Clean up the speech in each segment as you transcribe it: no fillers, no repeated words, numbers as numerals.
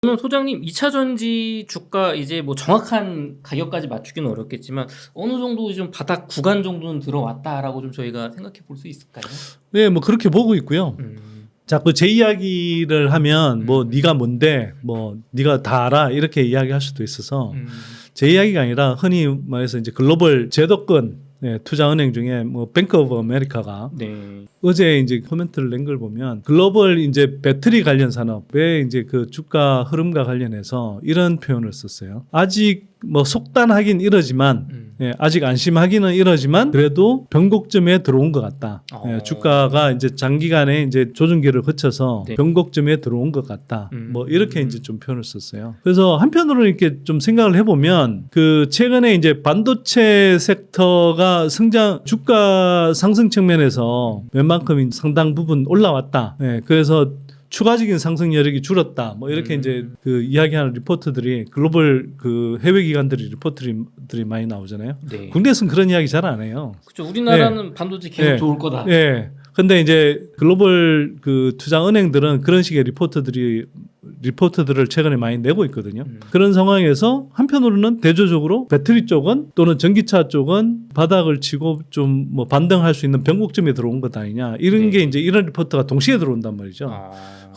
그러면 소장님 2차 전지 주가 이제 뭐 정확한 가격까지 맞추기는 어렵겠지만 어느 정도 좀 바닥 구간 정도는 들어왔다라고 좀 저희가 생각해 볼 수 있을까요? 네, 뭐 그렇게 보고 있고요. 자꾸 제 이야기를 하면 뭐 네가 뭔데, 뭐 네가 다 알아 이렇게 이야기할 수도 있어서 제 이야기가 아니라 흔히 말해서 이제 글로벌 제도권 투자은행 중에 뭐 뱅크 오브 아메리카가 네. 어제 이제 코멘트를 낸 걸 보면 글로벌 이제 배터리 관련 산업의 이제 그 주가 흐름과 관련해서 이런 표현을 썼어요. 아직 뭐 속단하긴 이러지만 아직 안심하기는 이러지만 그래도 변곡점에 들어온 것 같다. 주가가 이제 장기간에 이제 조정기를 거쳐서 네. 변곡점에 들어온 것 같다. 뭐 이렇게 이제 좀 표현을 썼어요. 그래서 한편으로 이렇게 좀 생각을 해보면 그 최근에 이제 반도체 섹터가 주가 상승 측면에서 웬만큼 상당 부분 올라왔다. 그래서 추가적인 상승 여력이 줄었다. 뭐 이렇게 이제 그 이야기하는 리포트들이 글로벌 그 해외 기관들이 리포트들이 많이 나오잖아요. 네. 국내에서는 그런 이야기 잘 안 해요. 그렇죠. 우리나라는 반도체 계속 좋을 거다. 예. 근데 이제 글로벌 그 투자 은행들은 그런 식의 리포트들을 최근에 많이 내고 있거든요. 그런 상황에서 한편으로는 대조적으로 배터리 쪽은 또는 전기차 쪽은 바닥을 치고 좀 뭐 반등할 수 있는 변곡점에 들어온 것 아니냐. 이런 게 이제 이런 리포트가 동시에 들어온단 말이죠.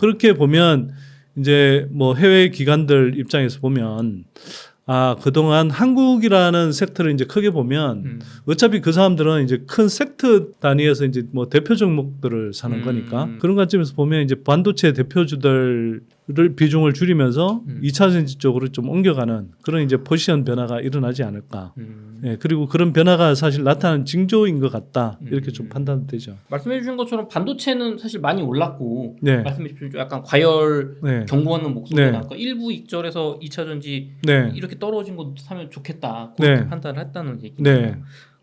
그렇게 보면 이제 뭐 해외 기관들 입장에서 보면 그동안 한국이라는 섹터를 이제 크게 보면 어차피 그 사람들은 이제 큰 섹터 단위에서 이제 뭐 대표 종목들을 사는 거니까 그런 관점에서 보면 이제 반도체 대표주들을 비중을 줄이면서 2차 전지 쪽으로 좀 옮겨가는 그런 이제 포지션 변화가 일어나지 않을까. 그리고 그런 변화가 사실 나타난 징조인 것 같다. 이렇게 좀 판단되죠. 말씀해 주신 것처럼 반도체는 사실 많이 올랐고 네. 말씀해 주신 약간 과열 네. 경고하는 목소리가 네. 나니까 일부 익절에서 2차 전지 네. 이렇게 떨어진 것도 사면 좋겠다. 그렇게 네. 판단을 했다는 얘기네요. 네.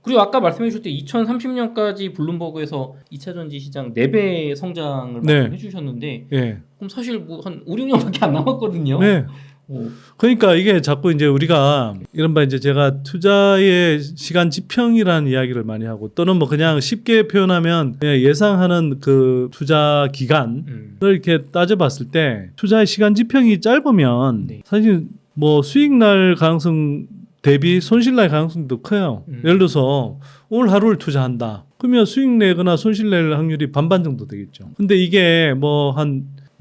그리고 아까 말씀해 주실 때 2030년까지 블룸버그에서 2차 전지 시장 4배 성장을 네. 말씀해 주셨는데 예. 그럼 사실 뭐 한 5, 6년밖에 안 남았거든요. 네. 오. 그러니까 이게 자꾸 이제 우리가 이른바 이제 제가 투자의 시간 지평이라는 이야기를 많이 하고 또는 뭐 그냥 쉽게 표현하면 그냥 예상하는 그 투자 기간을 이렇게 따져봤을 때 투자의 시간 지평이 짧으면 네. 사실 뭐 수익 날 가능성 대비 손실 날 가능성도 커요. 예를 들어서 오늘 하루를 투자한다. 그러면 수익 내거나 손실 낼 확률이 반반 정도 되겠죠. 근데 이게 뭐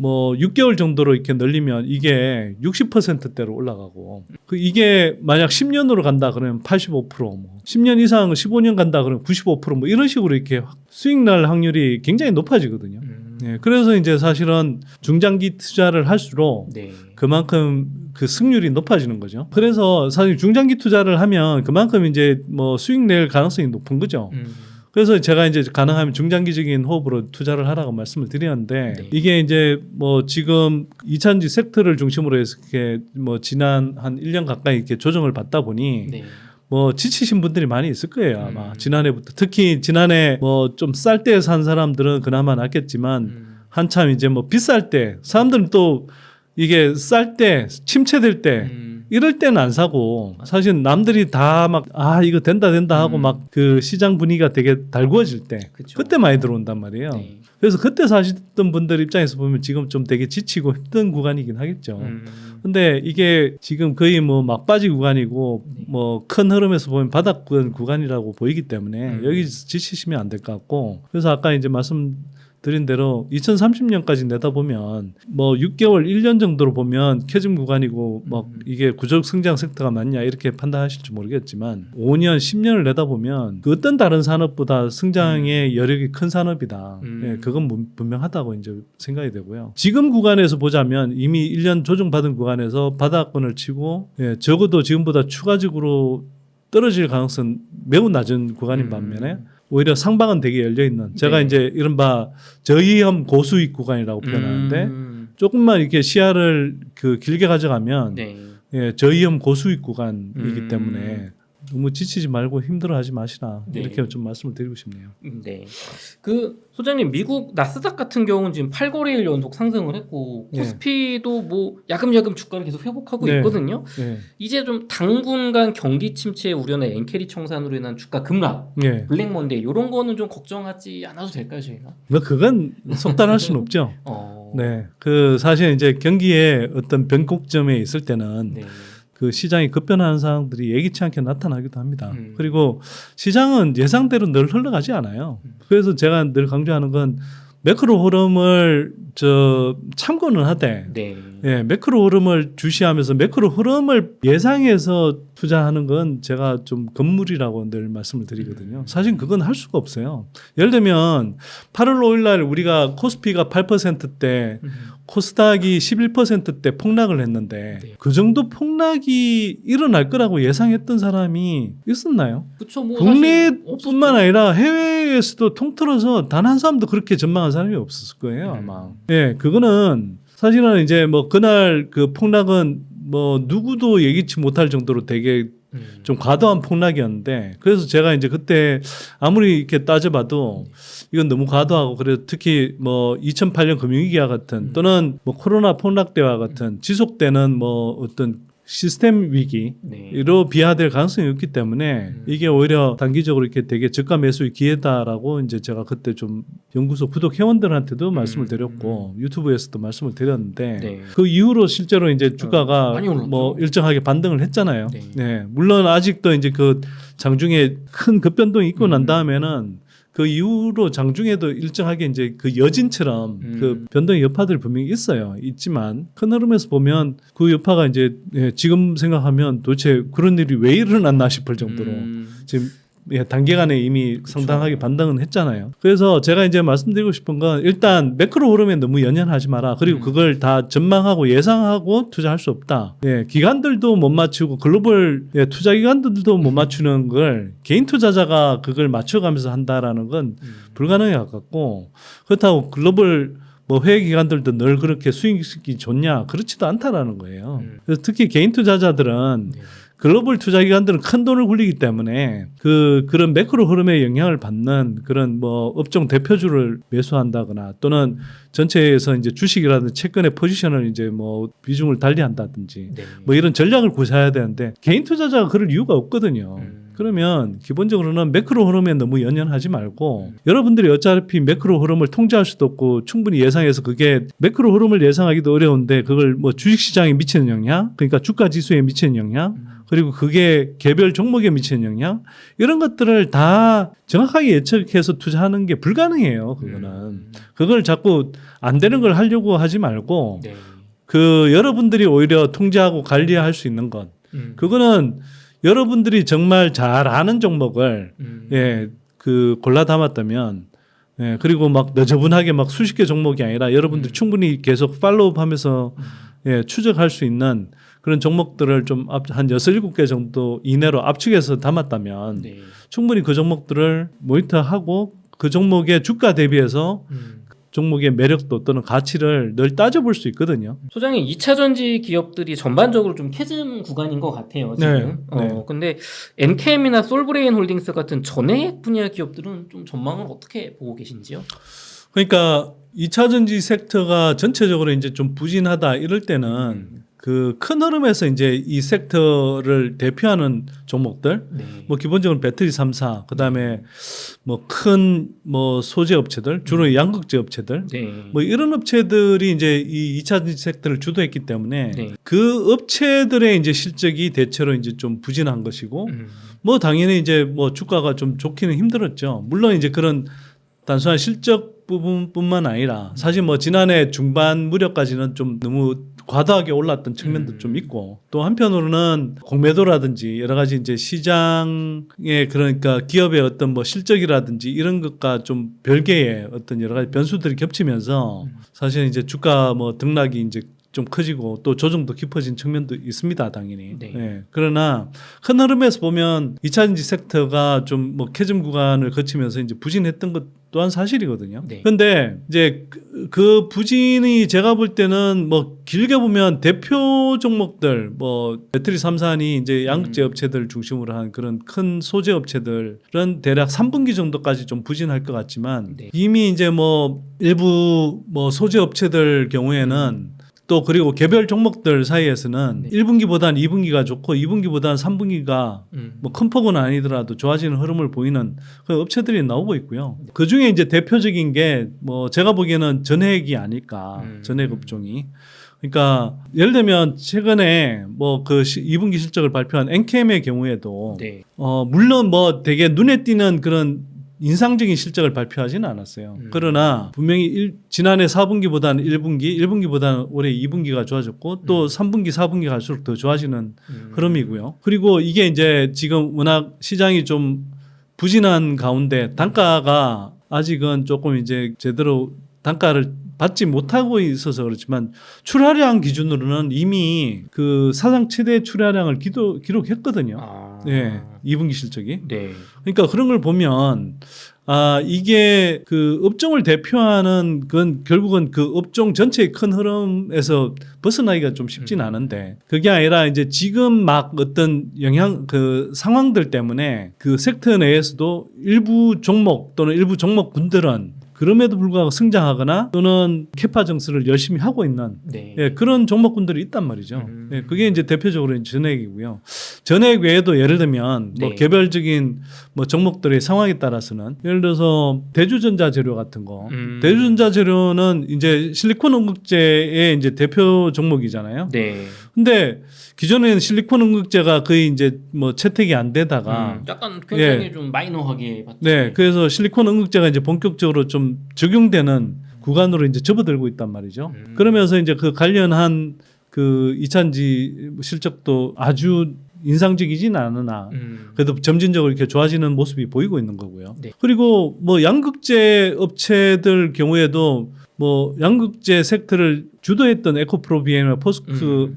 6개월 정도로 이렇게 늘리면 이게 60%대로 올라가고 이게 만약 10년으로 간다 그러면 85% 뭐 10년 이상 15년 간다 그러면 95% 뭐 이런 식으로 이렇게 수익 날 확률이 굉장히 높아지거든요. 그래서 이제 사실은 중장기 투자를 할수록 네. 그만큼 그 승률이 높아지는 거죠. 그래서 사실 중장기 투자를 하면 그만큼 이제 뭐 수익 낼 가능성이 높은 거죠. 그래서 제가 이제 가능하면 중장기적인 호흡으로 투자를 하라고 말씀을 드렸는데 네. 이게 이제 뭐 지금 2차 전지 섹터를 중심으로 해서 이렇게 뭐 지난 한 1년 가까이 이렇게 조정을 받다 보니 네. 뭐 지치신 분들이 많이 있을 거예요 아마 지난해부터 특히 지난해 뭐 좀 쌀 때 산 사람들은 그나마 낫겠지만 한참 이제 뭐 비쌀 때 사람들은 또 이게 쌀 때 침체될 때 이럴 때는 안 사고 사실 남들이 다 막 이거 된다 하고 막 그 시장 분위기가 되게 달구어질 때 그쵸. 그때 많이 들어온단 말이에요. 네. 그래서 그때 사시던 분들 입장에서 보면 지금 좀 되게 지치고 힘든 구간이긴 하겠죠. 근데 이게 지금 거의 뭐 막바지 구간이고 뭐 큰 흐름에서 보면 바닥권 구간이라고 보이기 때문에 여기서 지치시면 안 될 것 같고 그래서 아까 이제 말씀드린 대로 2030년까지 내다보면 뭐 6개월 1년 정도로 보면 캐즘 구간이고 뭐 이게 구조적 성장 섹터가 맞냐 이렇게 판단하실지 모르겠지만 5년 10년을 내다보면 그 어떤 다른 산업보다 성장의 여력이 큰 산업이다. 그건 분명하다고 이제 생각이 되고요. 지금 구간에서 보자면 이미 1년 조정받은 구간에서 바닥권을 치고 적어도 지금보다 추가적으로 떨어질 가능성 매우 낮은 구간인 반면에 오히려 상방은 되게 열려 있는 제가 네. 이제 이른바 저위험 고수익 구간이라고 표현하는데 조금만 이렇게 시야를 그 길게 가져가면 네. 저위험 고수익 구간이기 때문에 너무 지치지 말고 힘들어하지 마시라 네. 이렇게 좀 말씀을 드리고 싶네요. 네. 그 소장님 미국 나스닥 같은 경우는 지금 8거래일 연속 상승을 했고 네. 코스피도 뭐 야금야금 주가를 계속 회복하고 네. 있거든요. 네. 이제 좀 당분간 경기 침체 우려나 엔캐리 청산으로 인한 주가 급락, 네. 블랙 먼데이 이런 거는 좀 걱정하지 않아도 될까요, 저희가? 뭐 그건 속단할 수는 없죠. 네. 그 사실 이제 경기에 어떤 변곡점에 있을 때는 네. 그 시장이 급변하는 상황들이 예기치 않게 나타나기도 합니다. 음. 그리고 시장은 예상대로 늘 흘러가지 않아요. 그래서 제가 늘 강조하는 건 매크로 흐름을 참고는 하되 네. 예, 매크로 흐름을 주시하면서 매크로 흐름을 예상해서 투자하는 건 제가 좀 건물이라고 늘 말씀을 드리거든요. 사실 그건 할 수가 없어요. 예를 들면 8월 5일 날 우리가 코스피가 8%대 코스닥이 11%대 폭락을 했는데 네. 그 정도 폭락이 일어날 거라고 예상했던 사람이 있었나요? 그쵸, 뭐 국내뿐만 아니라 해외에서도 통틀어서 단 한 사람도 그렇게 전망한 사람이 없었을 거예요, 아마. 예, 그거는 사실은 이제 뭐 그날 그 폭락은 뭐 누구도 예기치 못할 정도로 되게 좀 과도한 폭락이었는데 그래서 제가 이제 그때 아무리 이렇게 따져봐도 이건 너무 과도하고 그래서 특히 뭐 2008년 금융위기와 같은 또는 뭐 코로나 폭락 때와 같은 지속되는 뭐 어떤 시스템 위기로 네. 비화될 가능성이 있기 때문에 이게 오히려 단기적으로 이렇게 되게 저가 매수의 기회다라고 이제 제가 그때 좀 연구소 구독 회원들한테도 말씀을 드렸고 유튜브에서도 말씀을 드렸는데 네. 그 이후로 실제로 이제 주가가 많이 올랐죠. 뭐 일정하게 반등을 했잖아요. 네. 네. 물론 아직도 이제 그 장중에 큰 급변동이 있고 난 다음에는 그 이후로 장중에도 일정하게 이제 그 여진처럼 그 변동의 여파들이 분명히 있지만 큰 흐름에서 보면 그 여파가 이제 지금 생각하면 도대체 그런 일이 왜 일어났나 싶을 정도로 지금 단기간에 이미 상당하게 반등은 했잖아요. 그래서 제가 이제 말씀드리고 싶은 건 일단 매크로 흐름에 너무 연연하지 마라. 그리고 그걸 다 전망하고 예상하고 투자할 수 없다. 기관들도 못 맞추고 글로벌 투자 기관들도 못 맞추는 걸 개인 투자자가 그걸 맞춰가면서 한다라는 건 불가능에 가깝고 그렇다고 글로벌 뭐 회계 기관들도 늘 그렇게 수익이 좋냐 그렇지도 않다라는 거예요. 그래서 특히 개인 투자자들은 글로벌 투자 기관들은 큰 돈을 굴리기 때문에 그런 매크로 흐름에 영향을 받는 그런 뭐 업종 대표주를 매수한다거나 또는 전체에서 이제 주식이라든지 채권의 포지션을 이제 뭐 비중을 달리한다든지 네. 뭐 이런 전략을 구사해야 되는데 개인 투자자가 그럴 이유가 없거든요. 그러면 기본적으로는 매크로 흐름에 너무 연연하지 말고 여러분들이 어차피 매크로 흐름을 통제할 수도 없고 충분히 예상해서 그게 매크로 흐름을 예상하기도 어려운데 그걸 뭐 주식시장에 미치는 영향 그러니까 주가 지수에 미치는 영향 그리고 그게 개별 종목에 미치는 영향 이런 것들을 다 정확하게 예측해서 투자하는 게 불가능해요. 그걸 자꾸 안 되는 걸 하려고 하지 말고 네. 그 여러분들이 오히려 통제하고 관리할 수 있는 것 그거는 여러분들이 정말 잘 아는 종목을 그 골라 담았다면 그리고 막 너저분하게 막 수십 개 종목이 아니라 여러분들이 충분히 계속 팔로우하면서 추적할 수 있는 그런 종목들을 좀 한 6, 7개 정도 이내로 압축해서 담았다면 네. 충분히 그 종목들을 모니터하고 그 종목의 주가 대비해서 종목의 매력도 또는 가치를 늘 따져볼 수 있거든요. 소장님 2차전지 기업들이 전반적으로 좀 캐즘 구간인 것 같아요 지금. 네. 근데 NKM이나 솔브레인 홀딩스 같은 전해액 분야 기업들은 좀 전망을 어떻게 보고 계신지요? 그러니까 2차전지 섹터가 전체적으로 이제 좀 부진하다 이럴 때는 그 큰 흐름에서 이제 이 섹터를 대표하는 종목들, 네. 뭐 기본적으로 배터리 3사, 그 다음에 뭐 큰 뭐 소재 업체들, 주로 양극재 업체들, 네. 뭐 이런 업체들이 이제 이 2차전지 섹터를 주도했기 때문에 네. 그 업체들의 이제 실적이 대체로 이제 좀 부진한 것이고, 뭐 당연히 이제 뭐 주가가 좀 좋기는 힘들었죠. 물론 이제 그런 단순한 실적 부분뿐만 아니라 사실 뭐 지난해 중반 무렵까지는 좀 너무 과다하게 올랐던 측면도 좀 있고 또 한편으로는 공매도라든지 여러 가지 이제 시장의 그러니까 기업의 어떤 뭐 실적이라든지 이런 것과 좀 별개의 어떤 여러 가지 변수들이 겹치면서 사실 이제 주가 뭐 등락이 이제 좀 커지고 또 조정도 깊어진 측면도 있습니다, 당연히. 네. 예. 그러나 큰 흐름에서 보면 2차전지 섹터가 좀 뭐 캐즘 구간을 거치면서 이제 부진했던 것 또한 사실이거든요. 네. 그런데 이제 그 부진이 제가 볼 때는 뭐 길게 보면 대표 종목들 뭐 배터리 3사니 이제 양극재 업체들 중심으로 한 그런 큰 소재 업체들은 대략 3분기 정도까지 좀 부진할 것 같지만 네. 이미 이제 뭐 일부 뭐 소재 업체들 경우에는 또 그리고 개별 종목들 사이에서는 네. 1분기보다는 2분기가 좋고 2분기보다는 3분기가 뭐 큰 폭은 아니더라도 좋아지는 흐름을 보이는 그 업체들이 나오고 있고요. 그 중에 이제 대표적인 게 뭐 제가 보기에는 전액이 아닐까. 전액 업종이. 그러니까 예를 들면 최근에 뭐 그 2분기 실적을 발표한 엔캠의 경우에도 네. 물론 뭐 되게 눈에 띄는 그런 인상적인 실적을 발표하지는 않았어요. 그러나 분명히 지난해 4분기보다는 1분기, 1분기보다는 올해 2분기가 좋아졌고 또 3분기, 4분기 갈수록 더 좋아지는 흐름이고요. 그리고 이게 이제 지금 워낙 시장이 좀 부진한 가운데 단가가 아직은 조금 이제 제대로 단가를 받지 못하고 있어서 그렇지만 출하량 기준으로는 이미 그 사상 최대 출하량을 기록했거든요. 아. 네, 2분기 실적이. 네. 그러니까 그런 걸 보면 이게 그 업종을 대표하는 건 결국은 그 업종 전체의 큰 흐름에서 벗어나기가 좀 쉽진 않은데 그게 아니라 이제 지금 막 어떤 그 상황들 때문에 그 섹터 내에서도 일부 종목 또는 일부 종목군들은 그럼에도 불구하고 성장하거나 또는 캐파 정수를 열심히 하고 있는 네. 예, 그런 종목군들이 있단 말이죠. 예, 그게 이제 대표적으로 전액이고요. 전액 외에도 예를 들면 뭐 네. 개별적인 뭐 종목들의 상황에 따라서는 예를 들어서 대주전자 재료 같은 거, 대주전자 재료는 이제 실리콘 응급제의 이제 대표 종목이잖아요. 네. 근데 기존에는 실리콘 응급제가 거의 이제 뭐 채택이 안 되다가 약간 굉장히 좀 마이너하게 봤죠. 네, 그래서 실리콘 응급제가 이제 본격적으로 좀 적용되는 구간으로 이제 접어들고 있단 말이죠. 그러면서 이제 그 관련한 그 이찬지 실적도 아주 인상적이진 않으나 그래도 점진적으로 이렇게 좋아지는 모습이 보이고 있는 거고요. 네. 그리고 뭐 양극재 업체들 경우에도 뭐 양극재 섹터를 주도했던 에코프로비엠이나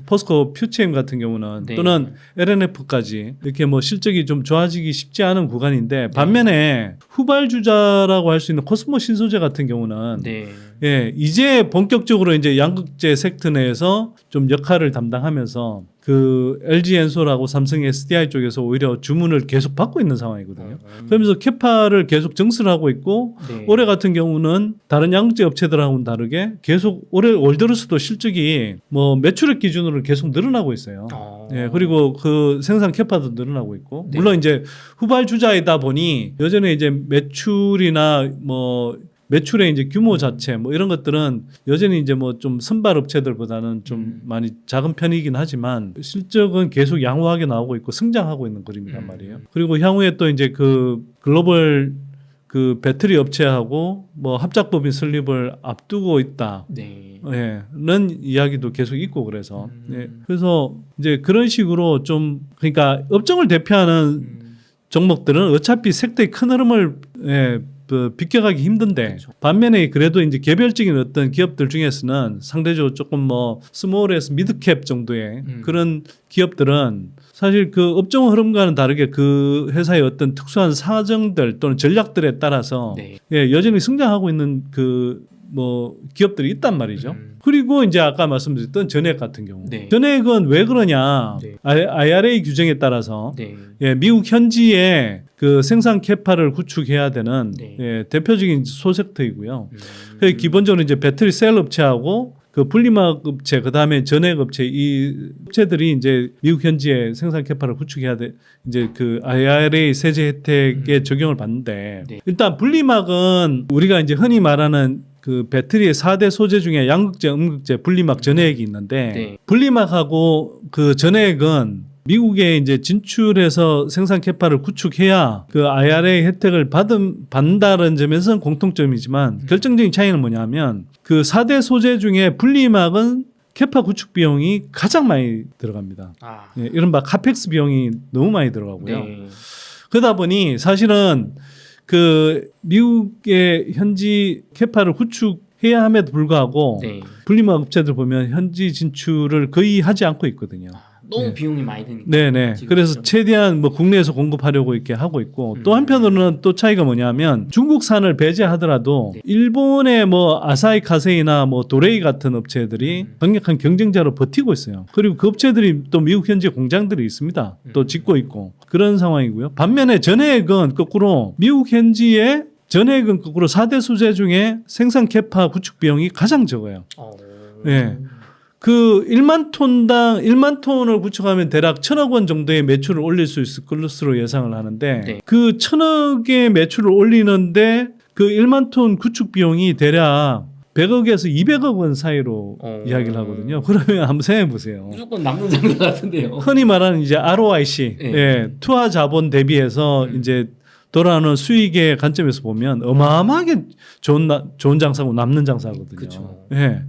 포스코 퓨체임 같은 경우는 네. 또는 LNF까지 이렇게 뭐 실적이 좀 좋아지기 쉽지 않은 구간인데 반면에 후발주자라고 할 수 있는 코스모 신소재 같은 경우는 네. 예, 이제 본격적으로 이제 양극재 섹터 내에서 좀 역할을 담당하면서 그 LG 엔솔하고 삼성 SDI 쪽에서 오히려 주문을 계속 받고 있는 상황이거든요. 그러면서 캐파를 계속 증설을 하고 있고 네. 올해 같은 경우는 다른 양극재 업체들하고는 다르게 계속 올해 올 들어서도 실적이 뭐 매출액 기준으로 계속 늘어나고 있어요. 예, 그리고 그 생산 캐파도 늘어나고 있고 네. 물론 이제 후발 주자이다 보니 여전히 이제 매출이나 뭐 매출의 이제 규모 자체 뭐 이런 것들은 여전히 이제 뭐 좀 선발 업체들보다는 좀 많이 작은 편이긴 하지만 실적은 계속 양호하게 나오고 있고 성장하고 있는 그림이란 말이에요. 그리고 향후에 또 이제 그 글로벌 그 배터리 업체하고 뭐 합작법인 설립을 앞두고 있다. 네. 는 이야기도 계속 있고 그래서 예, 그래서 이제 그런 식으로 좀 그러니까 업종을 대표하는 종목들은 어차피 섹터의 큰 흐름을 비껴가기 힘든데 그렇죠. 반면에 그래도 이제 개별적인 어떤 기업들 중에서는 상대적으로 조금 뭐 스몰에서 미드캡 정도의 그런 기업들은 사실 그 업종 흐름과는 다르게 그 회사의 어떤 특수한 사정들 또는 전략들에 따라서 네. 예, 여전히 성장하고 있는 그 뭐 기업들이 있단 말이죠. 그리고 이제 아까 말씀드렸던 전액 같은 경우, 네. 전액은 왜 그러냐? 네. IRA 규정에 따라서 네. 예, 미국 현지에 그 생산 캐파를 구축해야 되는 네. 예, 대표적인 소섹터이고요. 그래서 기본적으로 이제 배터리 셀 업체하고 그 분리막 업체, 그 다음에 전액 업체 이 업체들이 이제 미국 현지에 생산 캐파를 구축해야 돼. 이제 그 IRA 세제 혜택에 적용을 받는데 네. 일단 분리막은 우리가 이제 흔히 말하는 그 배터리의 4대 소재 중에 양극재, 음극재, 분리막, 전해액이 있는데 네. 분리막하고 그 전해액은 미국에 이제 진출해서 생산 캐파를 구축해야 그 IRA 혜택을 받는다는 점에서는 공통점이지만 결정적인 차이는 뭐냐면 그 4대 소재 중에 분리막은 캐파 구축 비용이 가장 많이 들어갑니다. 아. 예, 이른바 카펙스 비용이 너무 많이 들어가고요. 네. 그러다 보니 사실은 그 미국의 현지 캐파를 구축해야 함에도 불구하고 네. 분리막 업체들 보면 현지 진출을 거의 하지 않고 있거든요. 너무 네. 비용이 많이 드니까. 네네. 지금 그래서 그런- 최대한 뭐 국내에서 공급하려고 이렇게 하고 있고 또 한편으로는 또 차이가 뭐냐면 중국산을 배제하더라도 네. 일본의 뭐 아사히 카세이나 뭐 도레이 같은 업체들이 강력한 경쟁자로 버티고 있어요. 그리고 그 업체들이 또 미국 현지 공장들이 있습니다. 또 짓고 있고 그런 상황이고요. 반면에 전해액은 거꾸로 미국 현지에 전해액은 거꾸로 4대 소재 중에 생산 캐파 구축 비용이 가장 적어요. 어. 네. 그 1만 톤을 구축하면 대략 1,000억 원 정도의 매출을 올릴 수 있을 것으로 예상을 하는데 네. 그 1,000억의 매출을 올리는데 그 1만 톤 구축 비용이 대략 100억에서 200억 원 사이로 이야기를 하거든요. 그러면 한번 생각해 보세요. 무조건 남는 장사 같은데요. 흔히 말하는 이제 ROIC, 네. 예, 투하 자본 대비해서 이제 돌아오는 수익의 관점에서 보면 어마어마하게 좋은 장사고 남는 장사거든요. 그쵸. 예.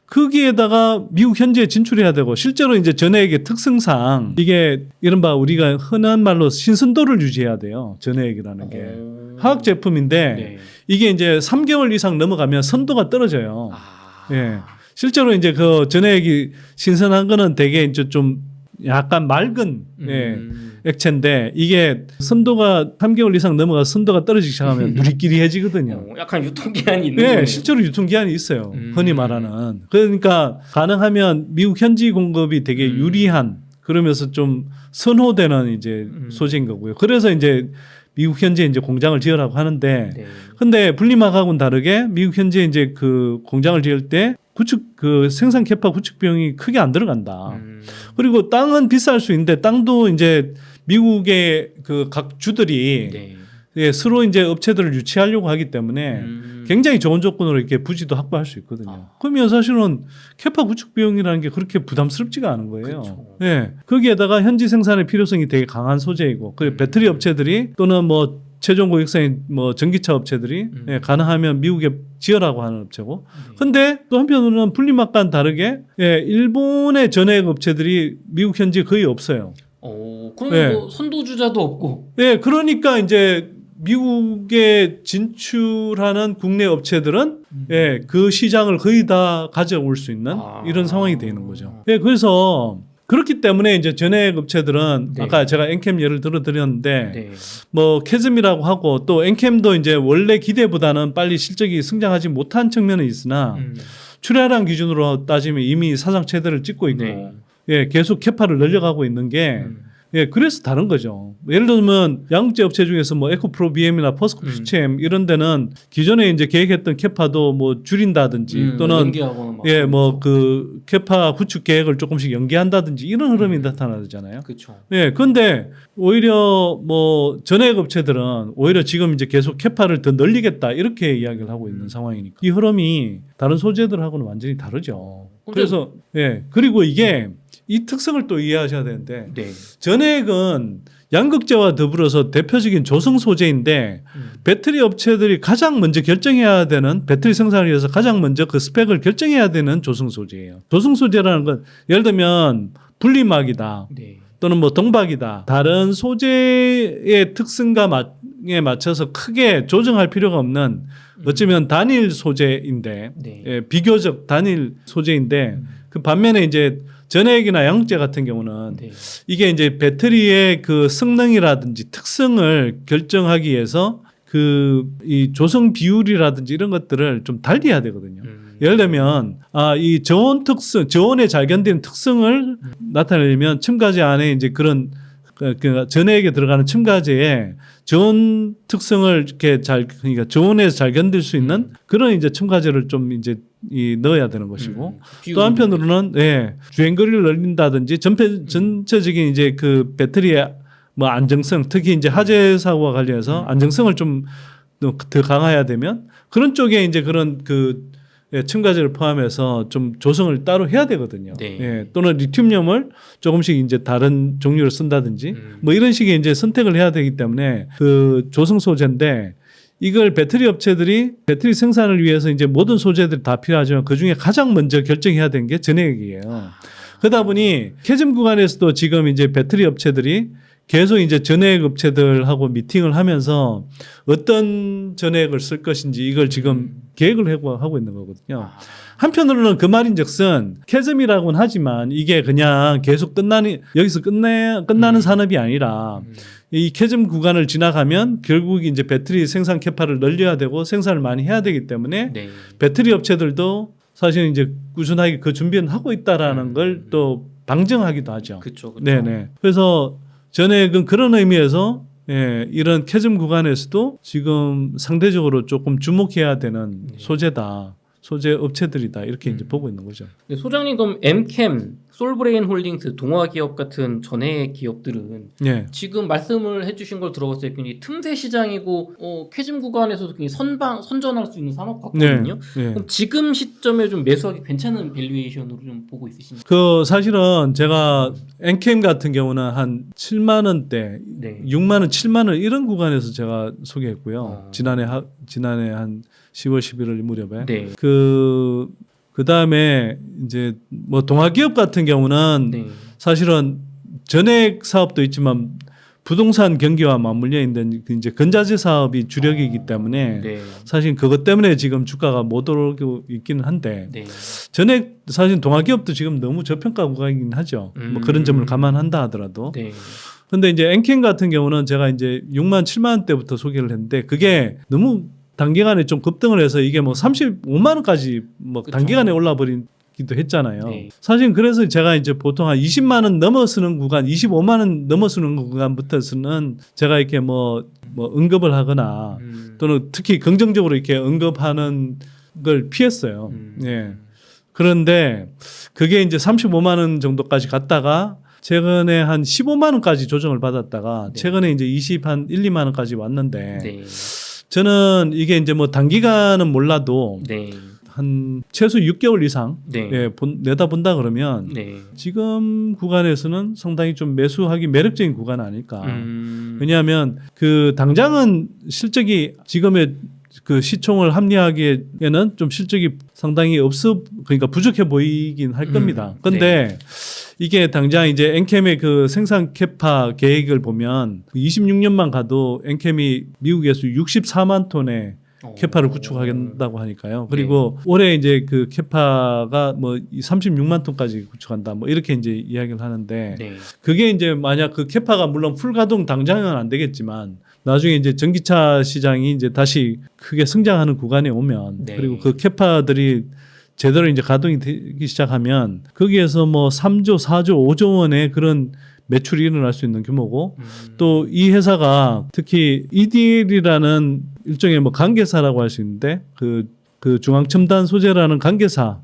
거기에다가 미국 현지에 진출해야 되고 실제로 이제 전해액의 특성상 이게 이른바 우리가 흔한 말로 신선도를 유지해야 돼요. 전해액이라는 게 화학 제품인데 네. 이게 이제 3개월 이상 넘어가면 선도가 떨어져요. 아. 예. 실제로 이제 그 전해액이 신선한 거는 되게 이제 좀 약간 맑은 예, 액체인데 이게 선도가 3개월 이상 넘어가 선도가 떨어지기 시작하면 누리끼리해지거든요. 약간 유통기한이 있는 네, 거예요. 실제로 유통기한이 있어요. 흔히 말하는. 그러니까 가능하면 미국 현지 공급이 되게 유리한 그러면서 좀 선호되는 이제 소재인 거고요. 그래서 이제 미국 현지에 이제 공장을 지으라고 하는데 네. 근데 분리막하고는 다르게 미국 현지에 이제 그 공장을 지을 때 구축 그 생산 캐파 구축 비용이 크게 안 들어간다. 그리고 땅은 비쌀 수 있는데 땅도 이제 미국의 그 각 주들이 네. 예, 서로 이제 업체들을 유치하려고 하기 때문에 굉장히 좋은 조건으로 이렇게 부지도 확보할 수 있거든요. 그러면 사실은 캐파 구축 비용이라는 게 그렇게 부담스럽지가 않은 거예요. 그쵸. 예. 거기에다가 현지 생산의 필요성이 되게 강한 소재이고, 그 배터리 업체들이 또는 뭐 최종 고객사인 뭐 전기차 업체들이 예, 가능하면 미국에 지어라고 하는 업체고. 근데 또 한편으로는 분리막과는 다르게 예, 일본의 전해액 업체들이 미국 현지에 거의 없어요. 그러면 네. 뭐 선도주자도 없고. 예, 그러니까 이제 미국에 진출하는 국내 업체들은 예, 그 시장을 거의 다 가져올 수 있는 이런 상황이 되는 거죠. 예, 그래서 그렇기 때문에 이제 전해액 업체들은 네. 아까 제가 엔캠 예를 들어드렸는데 네. 뭐 캐즘이라고 하고 또 엔캠도 이제 원래 기대보다는 빨리 실적이 성장하지 못한 측면은 있으나 출하량 기준으로 따지면 이미 사상 최대를 찍고 있고 네. 예, 계속 캐파를 늘려가고 있는 게 예, 그래서 다른 거죠. 예를 들면 양극재 업체 중에서 뭐 에코프로 BM이나 포스코 퓨처엠 이런 데는 기존에 이제 계획했던 캐파도 뭐 줄인다든지 또는 연기하거나 막 예, 뭐 그 캐파 구축 계획을 조금씩 연기한다든지 이런 흐름이 나타나잖아요. 그렇죠. 예, 근데 오히려 뭐 전해액 업체들은 오히려 지금 이제 계속 캐파를 더 늘리겠다 이렇게 이야기를 하고 있는 상황이니까 이 흐름이 다른 소재들하고는 완전히 다르죠. 그래서 예, 그리고 이게 이 특성을 또 이해하셔야 되는데 네. 전해액은 양극재와 더불어서 대표적인 조성 소재인데 배터리 업체들이 가장 먼저 결정해야 되는 배터리 생산을 위해서 가장 먼저 그 스펙을 결정해야 되는 조성 소재예요. 조성 소재라는 건 예를 들면 분리막이다. 네. 또는 뭐 동박이다. 다른 소재의 특성에 맞춰서 크게 조정할 필요가 없는 어쩌면 단일 소재인데 네. 예, 비교적 단일 소재인데 그 반면에 이제 전해액이나 양극재 같은 경우는 네. 이게 이제 배터리의 그 성능이라든지 특성을 결정하기 위해서 그 이 조성 비율이라든지 이런 것들을 좀 달리해야 되거든요. 예를 들면 이 저온에 잘 견디는 특성을 나타내려면 첨가제 안에 이제 그런 그 전해액에 들어가는 첨가제에 저온 특성을 이렇게 그러니까 저온에서 잘 견딜 수 있는 그런 이제 첨가제를 좀 이제 넣어야 되는 것이고 또 한편으로는 예, 주행거리를 늘린다든지 전체적인 이제 그 배터리의 뭐 안정성 특히 이제 화재 사고와 관련해서 안정성을 좀 더 강화해야 되면 그런 쪽에 이제 그런 그 예, 첨가제를 포함해서 좀 조성을 따로 해야 되거든요. 네. 예, 또는 리튬륨을 조금씩 이제 다른 종류를 쓴다든지 뭐 이런 식의 이제 선택을 해야 되기 때문에 그 조성 소재인데 이걸 배터리 업체들이 배터리 생산을 위해서 이제 모든 소재들이 다 필요하지만 그 중에 가장 먼저 결정해야 되는 게 전해액이에요. 그러다 보니 캐즘 구간에서도 지금 이제 배터리 업체들이 계속 이제 전해액 업체들하고 미팅을 하면서 어떤 전해액을 쓸 것인지 이걸 지금 계획을 하고 있는 거거든요. 한편으로는 그 말인즉슨 캐즘이라고는 하지만 이게 그냥 계속 여기서 끝나는 산업이 아니라 이 캐즘 구간을 지나가면 결국 이제 배터리 생산 캐파를 늘려야 되고 생산을 많이 해야 되기 때문에 네. 배터리 업체들도 사실 이제 꾸준하게 그 준비는 하고 있다라는 걸 또 방증하기도 하죠. 그렇죠. 네네. 그래서 전액은 그런 의미에서 예, 이런 캐즘 구간에서도 지금 상대적으로 조금 주목해야 되는 소재다. 소재 업체들이다 이렇게 이제 보고 있는 거죠. 네, 소장님 그럼 엠캠, 솔브레인 홀딩스, 동화기업 같은 전해 기업들은 예. 지금 말씀을 해주신 걸 들어봤을 때 굉장히 틈새 시장이고 캐즘 구간에서도 굉장히 선전할 수 있는 산업 같거든요. 예. 그럼 지금 시점에 좀 매수하기 괜찮은 밸류에이션으로 좀 보고 있으신가요? 그 사실은 제가 엔캠 같은 경우는 한 7만 원대, 네. 6만 원, 7만 원 이런 구간에서 제가 소개했고요. 지난해 한 10월 11월 무렵에 네. 그 다음에 이제 뭐 동아기업 같은 경우는 네. 사실은 전액 사업도 있지만 부동산 경기와 맞물려 있는 그 이제 건자재 사업이 주력이기 때문에 네. 사실 그것 때문에 지금 주가가 못 오르고 있기는 한데 네. 전액 사실 동아기업도 지금 너무 저평가 구간이긴 하죠. 뭐 그런 점을 감안한다 하더라도. 네. 근데 이제 엔캠 같은 경우는 제가 이제 6만 7만 원대부터 소개를 했는데 그게 너무 단기간에 좀 급등을 해서 이게 뭐 35만 원까지 뭐 그쵸. 단기간에 올라 버리기도 했잖아요. 네. 사실 그래서 제가 이제 보통 한 20만 원 넘어서는 구간, 25만 원 넘어서는 구간부터서는 제가 이렇게 뭐 언급을 하거나 또는 특히 긍정적으로 이렇게 언급하는 걸 피했어요. 예. 그런데 그게 이제 35만 원 정도까지 갔다가 최근에 한 15만 원까지 조정을 받았다가 네. 최근에 이제 1, 2만 원까지 왔는데 네. 저는 이게 이제 뭐 단기간은 몰라도 네. 한 최소 6개월 이상 네. 예, 내다본다 그러면 네. 지금 구간에서는 상당히 좀 매수하기 매력적인 구간 아닐까. 왜냐하면 그 당장은 실적이 지금의 그 시총을 합리화하기에는 좀 실적이 상당히 그러니까 부족해 보이긴 할 겁니다. 근데 이게 당장 이제 엔캠의 그 생산 캐파 계획을 보면 26년만 가도 엔캠이 미국에서 64만 톤의 캐파를 구축하겠다고 하니까요. 그리고 올해 이제 그 캐파가 뭐 36만 톤까지 구축한다. 뭐 이렇게 이제 이야기를 하는데 네. 그게 이제 만약 그 캐파가 물론 풀 가동 당장은 안 되겠지만 나중에 이제 전기차 시장이 이제 다시 크게 성장하는 구간에 오면 네. 그리고 그 캐파들이 제대로 이제 가동이 되기 시작하면 거기에서 뭐 3조, 4조, 5조 원의 그런 매출이 일어날 수 있는 규모고 또 이 회사가 특히 EDL이라는 일종의 뭐 관계사라고 할 수 있는데 그 중앙첨단 소재라는 관계사와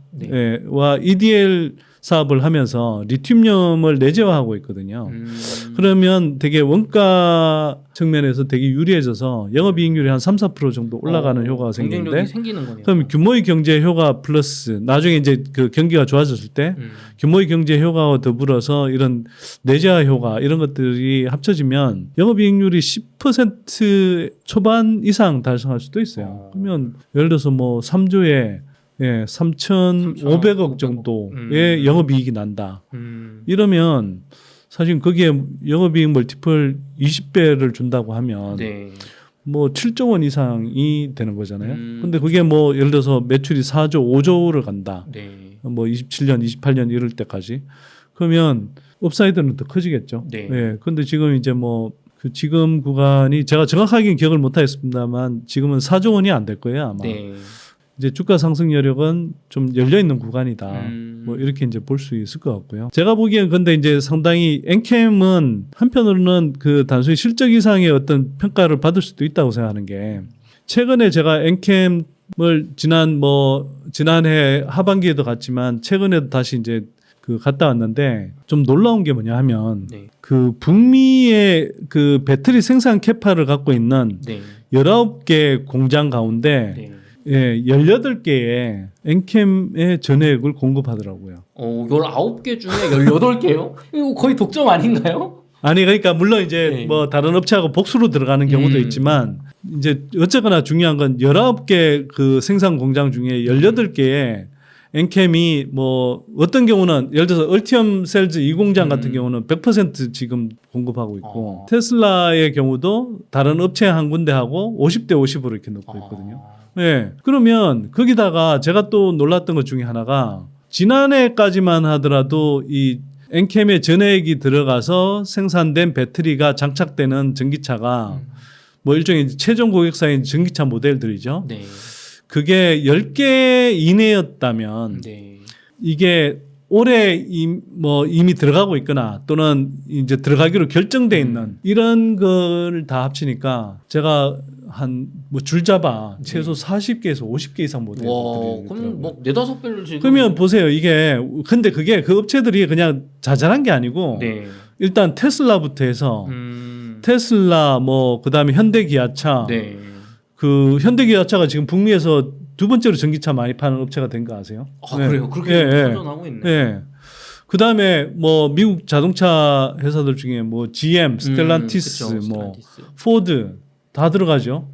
EDL 사업을 하면서 리튬륨을 내재화하고 있거든요. 그러면 되게 원가 측면에서 되게 유리해져서 영업이익률이 한 3, 4% 정도 올라가는 효과가 생기는데 생기는 거네요. 그럼 규모의 경제 효과 플러스 나중에 이제 그 경기가 좋아졌을 때 규모의 경제 효과와 더불어서 이런 내재화 효과 이런 것들이 합쳐지면 영업이익률이 10% 초반 이상 달성할 수도 있어요. 그러면 예를 들어서 뭐 3조에 3,500억 정도의 영업이익이 난다. 이러면 사실 거기에 영업이익 멀티플 20배를 준다고 하면 뭐 7조 원 이상이 되는 거잖아요. 근데 그게 뭐 예를 들어서 매출이 4조, 5조를 간다. 뭐 27년, 28년 이럴 때까지. 그러면 업사이드는 더 커지겠죠. 근데 지금 이제 뭐 그 지금 구간이 제가 정확하게 기억을 못 하겠습니다만 지금은 4조 원이 안 될 거예요, 아마. 이제 주가 상승 여력은 좀 열려 있는 구간이다. 뭐 이렇게 이제 볼 수 있을 것 같고요. 제가 보기엔 근데 이제 상당히 엔캠은 한편으로는 그 단순히 실적 이상의 어떤 평가를 받을 수도 있다고 생각하는 게 최근에 제가 엔캠을 지난해 하반기에도 갔지만 최근에도 다시 이제 그 갔다 왔는데 좀 놀라운 게 뭐냐 하면 그 북미의 그 배터리 생산 캐파를 갖고 있는 19개 공장 가운데 18개의 엔캠의 전액을 공급하더라고요. 19개 중에 18개요? 이거 거의 독점 아닌가요? 아니 그러니까 물론 이제 뭐 다른 업체하고 복수로 들어가는 경우도 있지만 이제 어쨌거나 중요한 건 19개 그 생산 공장 중에 18개의 엔캠이 뭐 어떤 경우는 예를 들어서 얼티엄 셀즈 2공장 같은 경우는 100% 지금 공급하고 있고 테슬라의 경우도 다른 업체 한 군데하고 50대 50으로 이렇게 놓고 있거든요. 그러면 거기다가 제가 또 놀랐던 것 중에 하나가 지난해까지만 하더라도 이 엔캠의 전액이 들어가서 생산된 배터리가 장착되는 전기차가 뭐 일종의 최종 고객사인 전기차 모델들이죠. 그게 10개 이내였다면 이게 올해 이미 들어가고 있거나 또는 이제 들어가기로 결정돼 있는 이런 걸 다 합치니까 제가 한 뭐 줄잡아 최소 40개에서 50개 이상 모델들이 와, 그럼 뭐 4-5배를 지금 그러면 보세요. 이게 근데 그게 그 업체들이 그냥 자잘한 게 아니고 네. 일단 테슬라부터 해서 음. 테슬라 뭐 그다음에 현대기아차 네. 그 현대기아차가 지금 북미에서 두 번째로 전기차 많이 파는 업체가 된 거 아세요? 아, 그래요. 그렇게 선전하고 있네. 예. 그다음에 뭐 미국 자동차 회사들 중에 뭐 GM, 스텔란티스, 그쵸, 뭐 스텔란티스. 포드 다 들어가죠.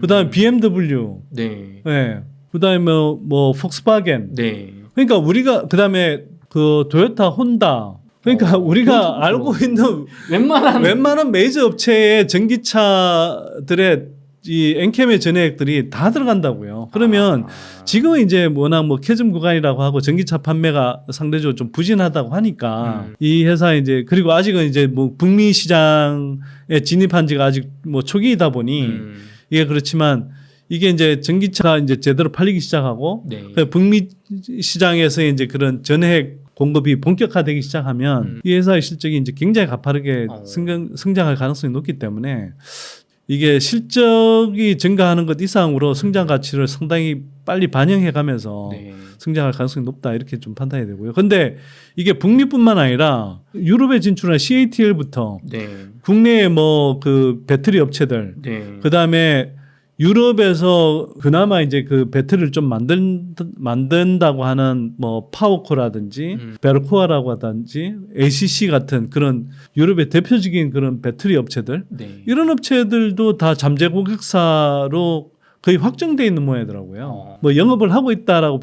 그다음에 BMW, 네. 예. 그다음에 뭐 폭스바겐. 네. 그러니까 우리가 그다음에 그 토요타, 혼다. 그러니까 우리가 알고 있는 웬만한 메이저 업체의 전기차들의 이 엔캠의 전해액들이 다 들어간다고요. 그러면 지금은 이제 워낙 뭐 캐즘 구간이라고 하고 전기차 판매가 상대적으로 좀 부진하다고 하니까 이 회사 이제 그리고 아직은 이제 뭐 북미 시장에 진입한 지가 아직 뭐 초기이다 보니 이게 그렇지만 이게 이제 전기차가 이제 제대로 팔리기 시작하고 네. 북미 시장에서 이제 그런 전해액 공급이 본격화되기 시작하면 이 회사의 실적이 이제 굉장히 가파르게 성장할 가능성이 높기 때문에 이게 실적이 증가하는 것 이상으로 성장 가치를 상당히 빨리 반영해 가면서 네. 성장할 가능성이 높다 이렇게 좀 판단이 되고요. 근데 이게 북미뿐만 아니라 유럽에 진출한 CATL부터 네. 국내의 뭐 그 배터리 업체들 네. 그다음에 유럽에서 그나마 이제 그 배터리를 좀 만든다고 하는 뭐 파워코라든지 베르코아라고 하든지 ACC 같은 그런 유럽의 대표적인 그런 배터리 업체들 네. 이런 업체들도 다 잠재 고객사로 거의 확정돼 있는 모양이더라고요. 뭐 영업을 하고 있다라고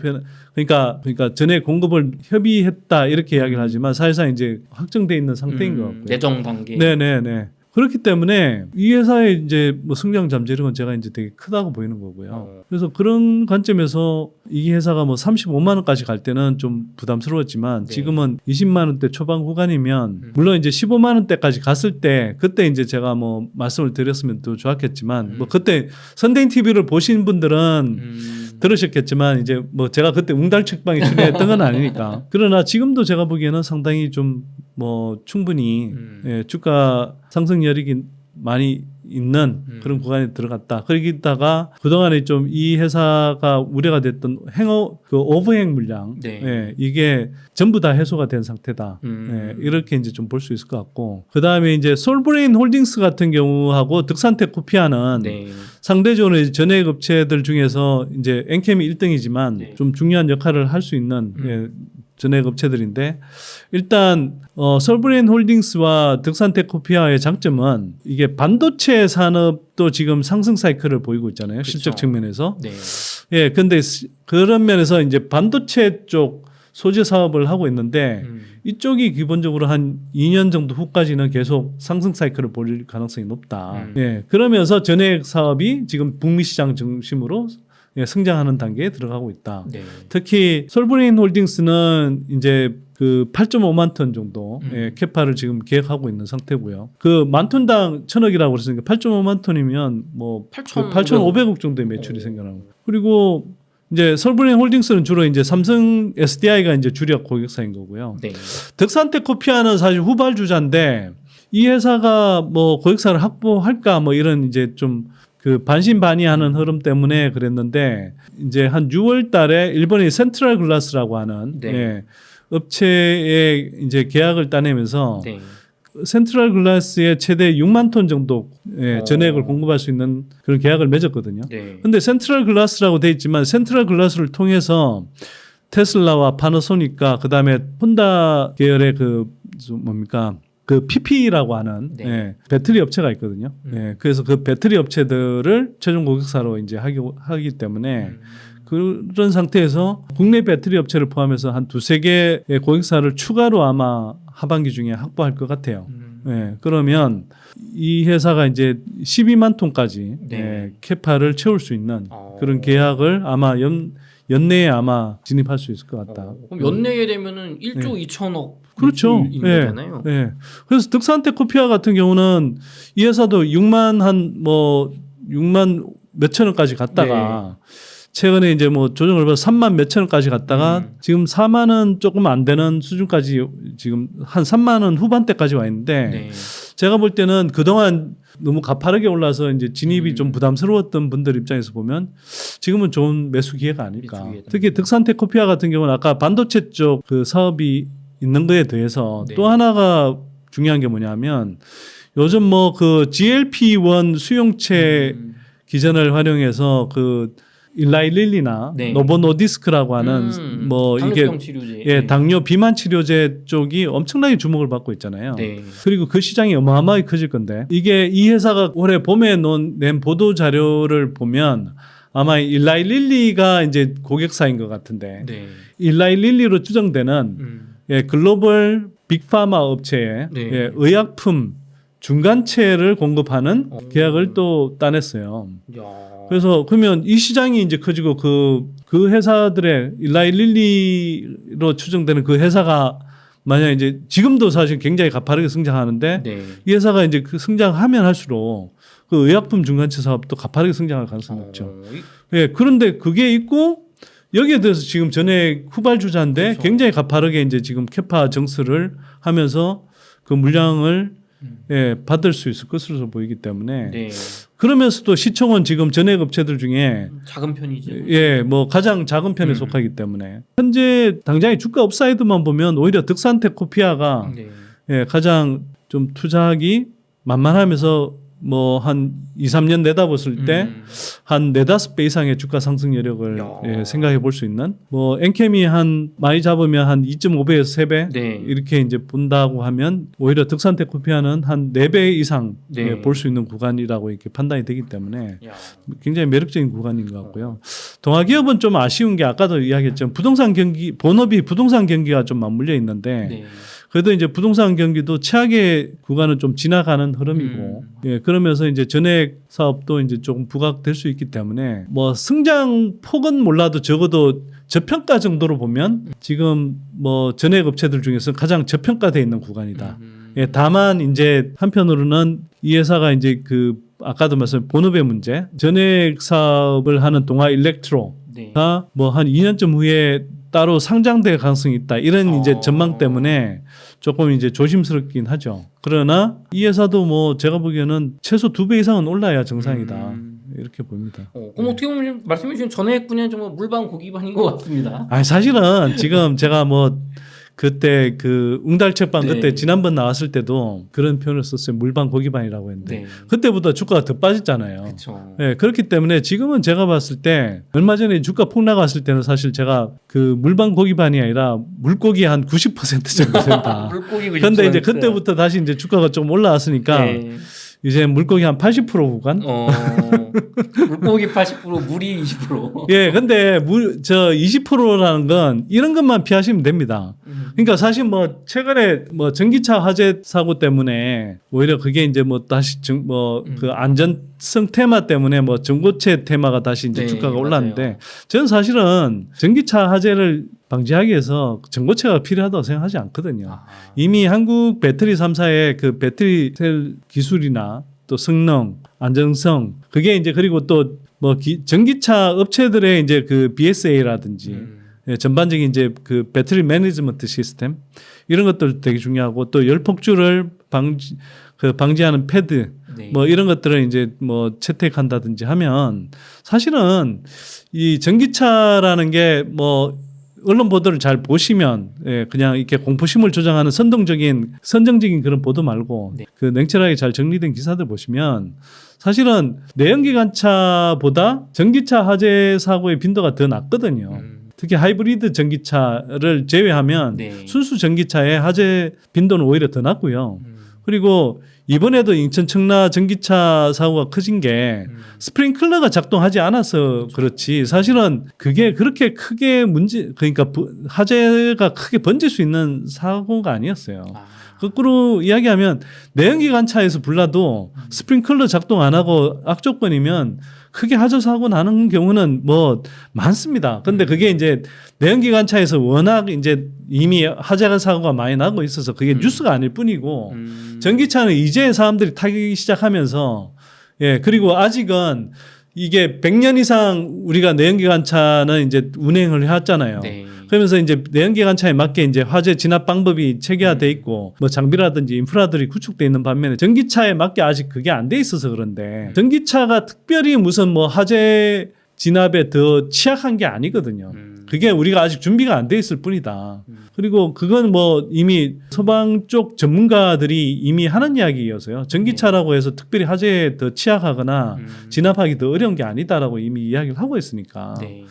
그러니까 전에 공급을 협의했다 이렇게 이야기를 하지만 사실상 이제 확정돼 있는 상태인 것 같고요. 내정 단계. 네네네. 그렇기 때문에 이 회사의 이제 뭐 성장 잠재력은 제가 이제 되게 크다고 보이는 거고요. 그래서 그런 관점에서 이 회사가 뭐 35만 원까지 갈 때는 좀 부담스러웠지만 네. 지금은 20만 원대 초반 구간이면 물론 이제 15만 원대까지 갔을 때 그때 이제 제가 뭐 말씀을 드렸으면 또 좋았겠지만 뭐 그때 선대인 TV를 보신 분들은 들으셨겠지만 이제 뭐 제가 그때 웅달책방에 출연했던 건 아니니까 그러나 지금도 제가 보기에는 상당히 좀 뭐 충분히 예, 주가 상승 여력이 많이 있는 그런 구간에 들어갔다. 그러다가 그동안에 좀 이 회사가 우려가 됐던 그 오버행 물량 네. 예, 이게 전부 다 해소가 된 상태다. 예, 이렇게 이제 좀 볼 수 있을 것 같고 그다음에 이제 솔브레인 홀딩스 같은 경우하고 득산텍 코피아는 네. 상대적으로 전액 업체들 중에서 이제 엔캠이 1등이지만 네. 좀 중요한 역할을 할 수 있는 예, 전액 업체들인데 일단 솔브레인 홀딩스와 득산텍 코피아의 장점은 이게 반도체 산업도 지금 상승 사이클을 보이고 있잖아요. 그쵸. 실적 측면에서. 네. 예, 근데 그런 면에서 이제 반도체 쪽 소재 사업을 하고 있는데 이쪽이 기본적으로 한 2년 정도 후까지는 계속 상승 사이클을 보일 가능성이 높다. 예, 그러면서 전액 사업이 지금 북미 시장 중심으로 예, 성장하는 단계에 들어가고 있다. 네. 특히 솔브레인 홀딩스는 이제 그 8.5만 톤 정도 예, 캐파를 지금 계획하고 있는 상태고요. 그 만 톤당 1,000억이라고 그랬으니까 8.5만 톤이면 뭐 8,500억 정도의 매출이 생겨나고. 그리고 이제 솔브레인 홀딩스는 주로 이제 삼성 SDI가 이제 주력 고객사인 거고요. 네. 득산텍 코피아는 사실 후발주자인데 이 회사가 뭐 고객사를 확보할까 뭐 이런 이제 좀 그 반신반의하는 흐름 때문에 그랬는데 이제 한 6월 달에 일본의 센트럴 글라스라고 하는 네. 예, 업체에 이제 계약을 따내면서 네. 센트럴 글라스에 최대 6만 톤 정도 예, 전액을 공급할 수 있는 그런 계약을 맺었거든요. 네. 근데 센트럴 글라스라고 돼 있지만 센트럴 글라스를 통해서 테슬라와 파나소닉과 그다음에 혼다 계열의 그 뭡니까? 그 PP라고 하는 네. 예, 배터리 업체가 있거든요. 예, 그래서 그 배터리 업체들을 최종 고객사로 이제 하기 때문에 그런 상태에서 국내 배터리 업체를 포함해서 한 2-3개의 고객사를 추가로 아마 하반기 중에 확보할 것 같아요. 예, 그러면 이 회사가 이제 12만 톤까지 네. 예, 캐파를 채울 수 있는 그런 계약을 아마 연내에 아마 진입할 수 있을 것 같다. 그럼 연내에 되면은 1조 2천억 그렇죠. 인 예. 거잖아요. 예. 그래서 득산텍 코피아 같은 경우는 이 회사도 6만 몇천 원까지 갔다가 최근에 이제 뭐 조정을 받아서 3만 몇천 원까지 갔다가 지금 4만 원 조금 안 되는 수준까지 지금 한 3만 원 후반대까지 와 있는데 네. 제가 볼 때는 그동안 너무 가파르게 올라서 이제 진입이 좀 부담스러웠던 분들 입장에서 보면 지금은 좋은 매수 기회가 아닐까. 매수 기회다. 특히 득산테크코피아 같은 경우는 아까 반도체 쪽 그 사업이 있는 거에 대해서 네. 또 하나가 중요한 게 뭐냐면 요즘 뭐 그 GLP-1 수용체 기전을 활용해서 그 일라이 릴리나 네. 노보노디스크라고 하는 뭐 이게 당뇨병 치료제. 예, 당뇨 비만 치료제 쪽이 엄청나게 주목을 받고 있잖아요. 네. 그리고 그 시장이 어마어마하게 커질 건데 이게 이 회사가 올해 봄에 낸 보도 자료를 보면 아마 일라이 릴리가 이제 고객사인 것 같은데 네. 일라이 릴리로 추정되는 예, 글로벌 빅파마 업체에 네. 예, 의약품 중간체를 공급하는 계약을 또 따냈어요. 야. 그래서 그러면 이 시장이 이제 커지고 그 회사들의 일라이 릴리로 추정되는 그 회사가 만약 이제 지금도 사실 굉장히 가파르게 성장하는데 네. 이 회사가 이제 그 성장하면 할수록 그 의약품 중간체 사업도 가파르게 성장할 가능성이 높죠. 예, 그런데 그게 있고 여기에 대해서 지금 전에 후발주자인데 그렇죠. 굉장히 가파르게 이제 지금 캐파 정수를 하면서 그 물량을 예, 받을 수 있을 것으로 보이기 때문에 네. 그러면서도 시총은 지금 전액 업체들 중에 작은 편이죠. 예, 뭐 가장 작은 편에 속하기 때문에 현재 당장의 주가 업사이드만 보면 오히려 득산테크코피아가 네. 예, 가장 좀 투자하기 만만하면서 뭐 한 2, 3년 내다봤을 때 한 4, 5배 이상의 주가 상승 여력을 야. 예, 생각해 볼 수 있는 뭐 엔캠이 한 많이 잡으면 한 2.5배에서 3배 네. 이렇게 이제 본다고 하면 오히려 득산테크코피아는 한 4배 이상 네. 예, 볼 수 있는 구간이라고 이렇게 판단이 되기 때문에 야. 굉장히 매력적인 구간인 것 같고요. 동아기업은 좀 아쉬운 게 아까도 이야기했지만 부동산 경기 본업이 부동산 경기가 좀 맞물려 있는데 네. 그래도 이제 부동산 경기도 최악의 구간은 좀 지나가는 흐름이고 예, 그러면서 이제 전액 사업도 이제 조금 부각될 수 있기 때문에 뭐 성장 폭은 몰라도 적어도 저평가 정도로 보면 지금 뭐 전액 업체들 중에서 가장 저평가되어 있는 구간이다. 예, 다만 이제 한편으로는 이 회사가 이제 그 아까도 말씀 본업의 문제, 전액 사업을 하는 동아 일렉트로가 네. 뭐 한 2년쯤 후에 따로 상장될 가능성이 있다. 이런 이제 전망 때문에 조금 이제 조심스럽긴 하죠. 그러나 이 회사도 뭐 제가 보기에는 최소 2배 이상은 올라야 정상이다. 이렇게 봅니다. 그럼 어떻게 보면 말씀해 주신 전액 분야는 정말 물방 고기반인 것 같습니다. 아니 사실은 지금 제가 뭐 그때 그 웅달책방 네. 그때 지난번 나왔을 때도 그런 표현을 썼어요. 물방 고기반이라고 했는데 네. 그때보다 주가가 더 빠졌잖아요. 그렇죠. 네, 그렇기 때문에 지금은 제가 봤을 때 얼마 전에 주가 폭락했을 때는 사실 제가 그 물방 고기반이 아니라 물고기 한 90% 정도 된다. 물고기 그런데 이제 그때부터 다시 이제 주가가 좀 올라왔으니까 네. 이제 물고기 한 80% 구간. 물고기 80% 물이 20%. 예, 근데 저 20%라는 건 이런 것만 피하시면 됩니다. 그러니까 사실 뭐 최근에 뭐 전기차 화재 사고 때문에 오히려 그게 이제 뭐 다시 그 안전성 테마 때문에 뭐 전고체 테마가 다시 이제 네, 주가가 맞아요. 올랐는데 저는 사실은 전기차 화재를 방지하기 위해서 전고체가 필요하다고 생각하지 않거든요. 이미 한국 배터리 3사의 그 배터리 셀 기술이나 또 성능, 안정성 그게 이제 그리고 또 뭐 전기차 업체들의 이제 그 BSA라든지 예, 전반적인 이제 그 배터리 매니지먼트 시스템 이런 것들 되게 중요하고 또 열 폭주를 방지하는 패드 네. 뭐 이런 것들을 이제 뭐 채택한다든지 하면 사실은 이 전기차라는 게 뭐 언론 보도를 잘 보시면 예, 그냥 이렇게 공포심을 조장하는 선정적인 그런 보도 말고 네. 그 냉철하게 잘 정리된 기사들 보시면 사실은 내연기관차보다 전기차 화재 사고의 빈도가 더 낮거든요. 특히 하이브리드 전기차를 제외하면 네. 순수 전기차의 화재 빈도는 오히려 더 낮고요. 그리고 이번에도 인천 청라 전기차 사고가 커진 게 스프링클러가 작동하지 않아서 그렇지 사실은 그게 그렇게 크게 그러니까 화재가 크게 번질 수 있는 사고가 아니었어요. 거꾸로 이야기하면 내연기관차에서 불나도 스프링클러 작동 안 하고 악조건이면 크게 화재 사고 나는 경우는 뭐 많습니다. 근데 그게 이제 내연기관차에서 워낙 이제 이미 화재 사고가 많이 나고 있어서 그게 뉴스가 아닐 뿐이고 전기차는 이제 사람들이 타기 시작하면서 예, 그리고 아직은 이게 100년 이상 우리가 내연기관차는 이제 운행을 해왔잖아요. 네. 그러면서 이제 내연기관차에 맞게 이제 화재 진압 방법이 체계화돼 있고 뭐 장비라든지 인프라들이 구축돼 있는 반면에 전기차에 맞게 아직 그게 안 돼 있어서 그런데 전기차가 특별히 무슨 뭐 화재 진압에 더 취약한 게 아니거든요. 그게 우리가 아직 준비가 안 돼 있을 뿐이다. 그리고 그건 뭐 이미 소방 쪽 전문가들이 이미 하는 이야기여서요. 전기차라고 해서 특별히 화재에 더 취약하거나 진압하기 더 어려운 게 아니다라고 이미 이야기를 하고 있으니까. 네.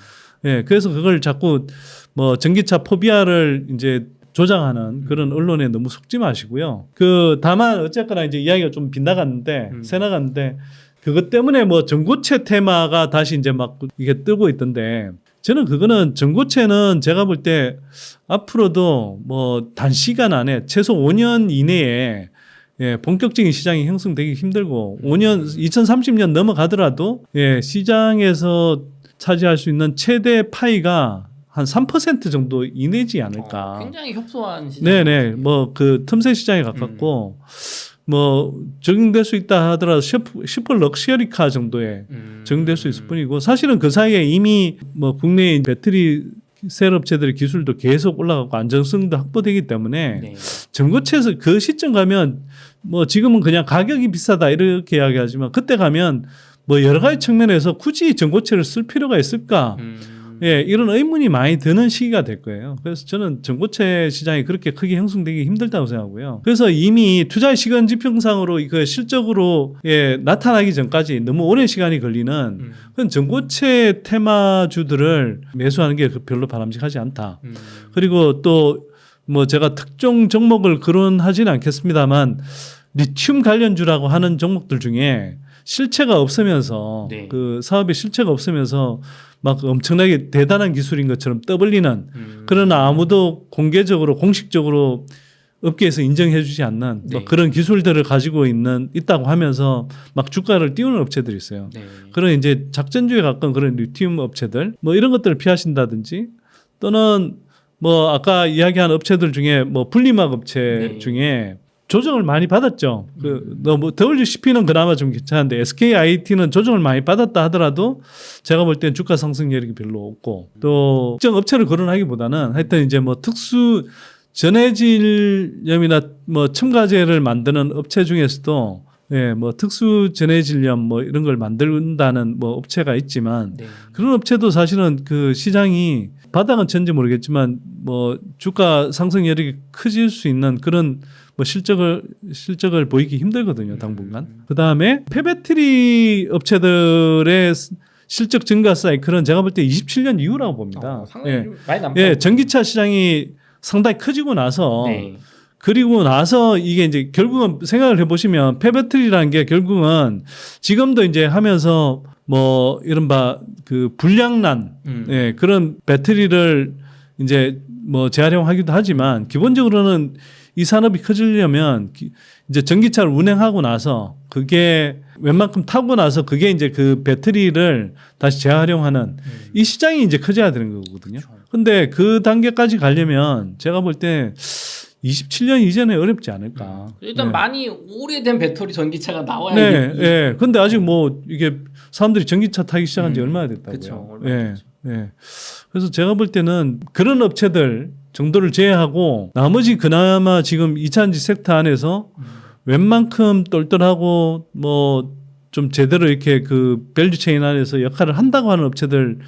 예, 그래서 그걸 자꾸 뭐 전기차 포비아를 이제 조장하는 그런 언론에 너무 속지 마시고요. 그 다만 어쨌거나 이제 이야기가 좀 빗나갔는데 새 나갔는데 그것 때문에 뭐 전고체 테마가 다시 이제 막 이게 뜨고 있던데 저는 그거는 전고체는 제가 볼 때 앞으로도 뭐 단시간 안에 최소 5년 이내에 예, 본격적인 시장이 형성되기 힘들고 5년 2030년 넘어가더라도 예, 시장에서 차지할 수 있는 최대 파이가 한 3% 정도 이내지 않을까. 굉장히 협소한 시장. 네네. 뭐 그 틈새 시장에 가깝고 뭐 적용될 수 있다 하더라도 슈퍼 럭셔리카 정도에 적용될 수 있을 뿐이고 사실은 그 사이에 이미 뭐 국내의 배터리 셀 업체들의 기술도 계속 올라가고 안정성도 확보되기 때문에 네. 전고체에서 그 시점 가면 뭐 지금은 그냥 가격이 비싸다 이렇게 이야기하지만 그때 가면 뭐 여러 가지 측면에서 굳이 전고체를 쓸 필요가 있을까? 예, 이런 의문이 많이 드는 시기가 될 거예요. 그래서 저는 전고체 시장이 그렇게 크게 형성되기 힘들다고 생각하고요. 그래서 이미 투자의 시간 지평상으로 그 실적으로 예, 나타나기 전까지 너무 오랜 시간이 걸리는 그런 전고체 테마주들을 매수하는 게 별로 바람직하지 않다. 그리고 또 뭐 제가 특정 종목을 거론하지는 않겠습니다만 리튬 관련주라고 하는 종목들 중에 실체가 없으면서 네. 그 사업에 실체가 없으면서 막 엄청나게 대단한 기술인 것처럼 떠벌리는 그러나 아무도 공개적으로 공식적으로 업계에서 인정해 주지 않는 네. 그런 기술들을 가지고 있다고 하면서 막 주가를 띄우는 업체들이 있어요. 네. 그런 이제 작전주에 가까운 그런 리튬 업체들 뭐 이런 것들을 피하신다든지 또는 뭐 아까 이야기한 업체들 중에 뭐 분리막 업체 네. 중에 조정을 많이 받았죠. 뭐 WCP는 그나마 좀 괜찮은데 SKIT는 조정을 많이 받았다 하더라도 제가 볼 땐 주가 상승 여력이 별로 없고 또 특정 업체를 거론하기보다는 하여튼 이제 뭐 특수 전해질염이나 뭐 첨가제를 만드는 업체 중에서도 예, 뭐 특수 전해질염 뭐 이런 걸 만든다는 뭐 업체가 있지만 네. 그런 업체도 사실은 그 시장이 바닥은 쳤는지 모르겠지만 뭐 주가 상승 여력이 커질 수 있는 그런 뭐 실적을 보이기 힘들거든요, 당분간. 그 다음에 폐배터리 업체들의 실적 증가 사이클은 제가 볼 때 27년 이후라고 봅니다. 상당히 예. 좀 많이 남다. 예, 전기차 시장이 상당히 커지고 나서 네. 그리고 나서 이게 이제 결국은 생각을 해보시면 폐배터리라는 게 결국은 지금도 이제 하면서 뭐 이른바 그 불량난 예, 그런 배터리를 이제 뭐 재활용하기도 하지만 기본적으로는 이 산업이 커지려면 이제 전기차를 운행하고 나서 그게 웬만큼 타고 나서 그게 이제 그 배터리를 다시 재활용하는 이 시장이 이제 커져야 되는 거거든요. 근데 그 단계까지 가려면 제가 볼 때 27년 이전에 어렵지 않을까. 일단 네. 많이 오래된 배터리 전기차가 나와야 네, 예. 근데 아직 뭐 이게 사람들이 전기차 타기 시작한 지 얼마나 됐다고요. 그쵸, 얼마나 예. 됐죠. 예. 그래서 제가 볼 때는 그런 업체들 정도를 제외하고 나머지 그나마 지금 2차전지 섹터 안에서 웬만큼 똘똘하고 뭐 좀 제대로 이렇게 그 밸류 체인 안에서 역할을 한다고 하는 업체들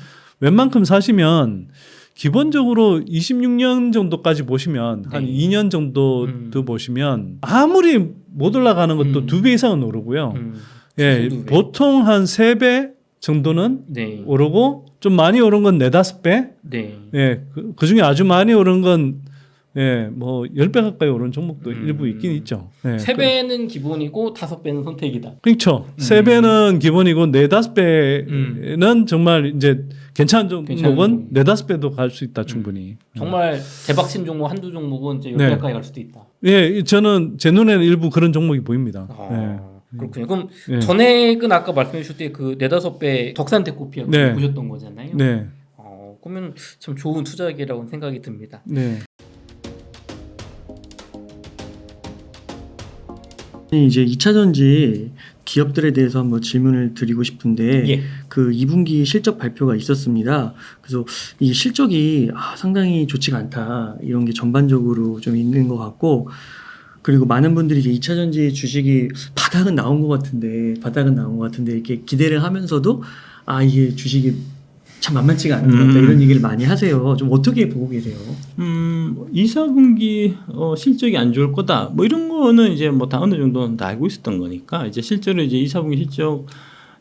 웬만큼 사시면 기본적으로 26년 정도까지 보시면 한 네. 2년 정도 더 보시면 아무리 못 올라가는 것도 2배 이상은 오르고요. 예, 두 배. 보통 한 3배 정도는 네. 오르고 좀 많이 오른 건 4-5배. 네. 예, 그 중에 아주 많이 오른 건 예, 뭐 10배 가까이 오른 종목도 일부 있긴 있죠. 예. 3배는 기본이고 5배는 선택이다. 그렇죠. 3배는 기본이고 4-5배는 정말 이제 괜찮은 종목은 4-5배도 갈 수 있다 충분히. 정말 대박친 종목 한두 종목은 이제 10배 네. 가까이 갈 수도 있다. 예, 저는 제 눈에는 일부 그런 종목이 보입니다. 그렇군요. 그럼 예. 전액은 아까 말씀해 주실 때 그 4-5배 덕산테코피아 네. 보셨던 거잖아요. 네. 그러면 참 좋은 투자기라고 생각이 듭니다. 네. 이제 2차전지 기업들에 대해서 한번 질문을 드리고 싶은데 예. 그 2분기 실적 발표가 있었습니다. 그래서 이 실적이 상당히 좋지가 않다 이런 게 전반적으로 좀 있는 것 같고 그리고 많은 분들이 이제 2차전지 주식이 바닥은 나온 것 같은데 이렇게 기대를 하면서도 이게 주식이 참 만만치가 않은 것 같다 이런 얘기를 많이 하세요. 좀 어떻게 보고 계세요? 2, 4분기 실적이 안 좋을 거다. 뭐 이런 거는 이제 뭐 다 어느 정도는 다 알고 있었던 거니까 이제 실제로 이제 2, 4분기 실적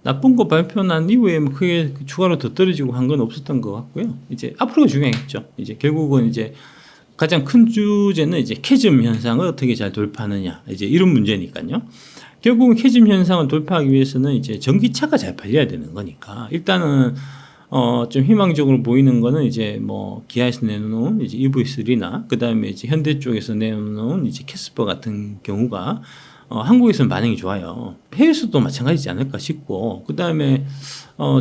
나쁜 거 발표 난 이후에 뭐 크게 추가로 더 떨어지고 한 건 없었던 것 같고요. 이제 앞으로가 중요하겠죠. 이제 결국은 이제 가장 큰 주제는 이제 캐즘 현상을 어떻게 잘 돌파하느냐. 이제 이런 문제니까요. 결국은 캐즘 현상을 돌파하기 위해서는 이제 전기차가 잘 팔려야 되는 거니까 일단은 좀 희망적으로 보이는 거는 이제 뭐 기아에서 내놓은 이제 EV3나 그다음에 이제 현대 쪽에서 내놓은 이제 캐스퍼 같은 경우가 한국에서는 반응이 좋아요. 해외에서도 마찬가지지 않을까 싶고 그다음에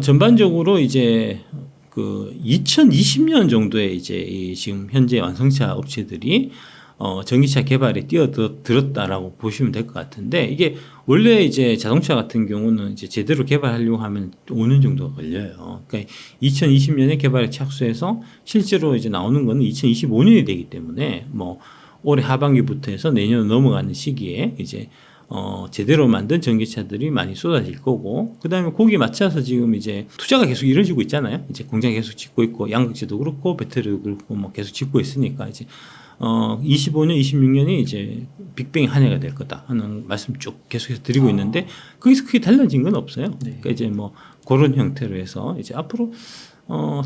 전반적으로 이제 그 2020년 정도에 이제 이 지금 현재 완성차 업체들이 전기차 개발에 뛰어들었다라고 보시면 될 것 같은데 이게 원래 이제 자동차 같은 경우는 이제 제대로 개발하려고 하면 5년 정도가 걸려요. 그러니까 2020년에 개발에 착수해서 실제로 이제 나오는 거는 2025년이 되기 때문에 뭐 올해 하반기부터 해서 내년 넘어가는 시기에 이제 제대로 만든 전기차들이 많이 쏟아질 거고 그다음에 거기에 맞춰서 지금 이제 투자가 계속 이루어지고 있잖아요. 이제 공장 계속 짓고 있고 양극재도 그렇고 배터리도 그렇고 뭐 계속 짓고 있으니까 이제 25년, 26년이 이제 빅뱅이 한 해가 될 거다 하는 말씀 쭉 계속해서 드리고 있는데 거기서 크게 달라진 건 없어요. 네. 그러니까 이제 뭐 그런 형태로 해서 이제 앞으로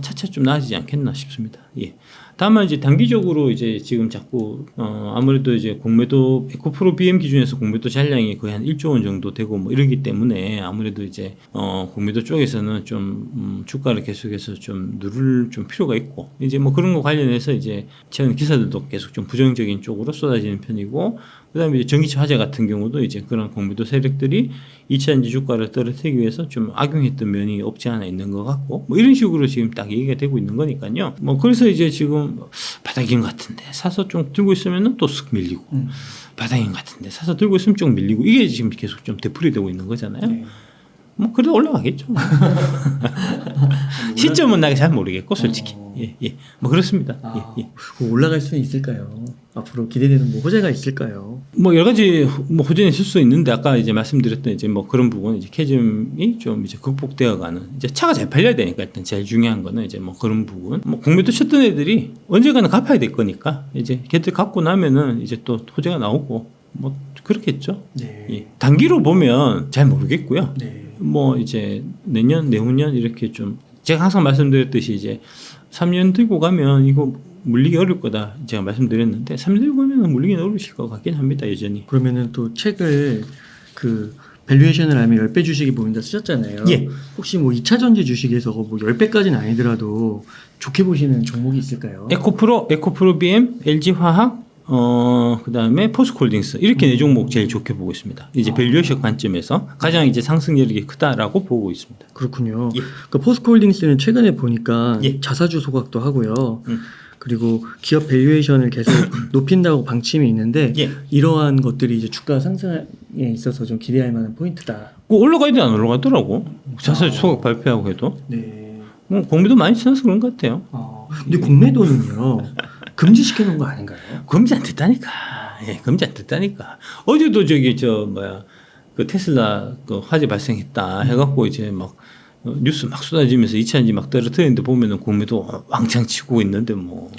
차차 좀 나아지지 않겠나 싶습니다. 예. 다만 이제 단기적으로 이제 지금 자꾸 아무래도 이제 공매도 에코프로 BM 기준에서 공매도 잔량이 거의 한 1조 원 정도 되고 뭐 이러기 때문에 아무래도 이제 공매도 쪽에서는 좀 주가를 계속해서 좀 누를 좀 필요가 있고 이제 뭐 그런 거 관련해서 이제 최근 기사들도 계속 좀 부정적인 쪽으로 쏟아지는 편이고 그다음에 이제 전기차 화재 같은 경우도 이제 그런 공매도 세력들이 2차전지 주가를 떨어뜨리기 위해서 좀 악용했던 면이 없지 않아 있는 것 같고 뭐 이런 식으로 지금 딱 얘기가 되고 있는 거니까요. 뭐 그래서 이제 지금 바닥인 것 같은데 사서 좀 들고 있으면은 또 쓱 밀리고 바닥인 것 같은데 사서 들고 있으면 좀 밀리고 이게 지금 계속 좀 되풀이되고 있는 거잖아요. 네. 뭐 그래도 올라가겠죠. 시점은 나게 잘 모르겠고 솔직히 예. 뭐 그렇습니다. 예. 올라갈 수는 있을까요? 앞으로 기대되는 뭐 호재가 있을까요? 뭐 여러 가지 뭐 호전이 있을 수 있는데 아까 이제 말씀드렸던 이제 뭐 그런 부분 이제 캐즘이 좀 이제 극복되어가는 이제 차가 잘 팔려야 되니까 일단 제일 중요한 거는 이제 뭐 그런 부분 뭐 공매도 쳤던 애들이 언젠가는 갚아야 될 거니까 이제 걔들 갚고 나면은 이제 또 호재가 나오고 뭐 그렇겠죠. 네. 예. 단기로 보면 잘 모르겠고요. 네. 뭐 이제 내년 내후년 이렇게 좀 제가 항상 말씀드렸듯이 이제 3년 들고 가면 이거 물리기 어려울 거다 제가 말씀드렸는데 3년 들고 가면 물리기 어려우실 것 같긴 합니다 여전히. 그러면은 또 책을 그 밸류에이션을 알면 10배 주식이 보인다 쓰셨잖아요. 예. 혹시 뭐 2차전지 주식에서 뭐 10배까지는 아니더라도 좋게 보시는 종목이 있을까요? 에코프로 BM, LG화학, 그다음에 포스코홀딩스 이렇게 네 종목 제일 좋게 보고 있습니다. 이제 밸류에이션 관점에서 가장 이제 상승 여력이 크다라고 보고 있습니다. 그렇군요. 예. 그 포스코홀딩스는 최근에 보니까 예. 자사주 소각도 하고요. 그리고 기업 밸류에이션을 계속 높인다고 방침이 있는데 예. 이러한 것들이 이제 주가 상승에 있어서 좀 기대할 만한 포인트다. 그 올라가야 돼 안 올라가더라고. 자사주 소각 발표하고 해도 네. 공매도 많이 쳐서 그런 것 같아요. 근데 공매도는요 금지시켜 놓은 거 아닌가요? 금지 안 됐다니까. 예, 금지 안 됐다니까. 어제도 저기 그 테슬라 그 화재 발생했다 해갖고 이제 막 뉴스 막 쏟아지면서 2차전지 막 떨어뜨리는데 보면은 공매도 왕창 치고 있는데 뭐.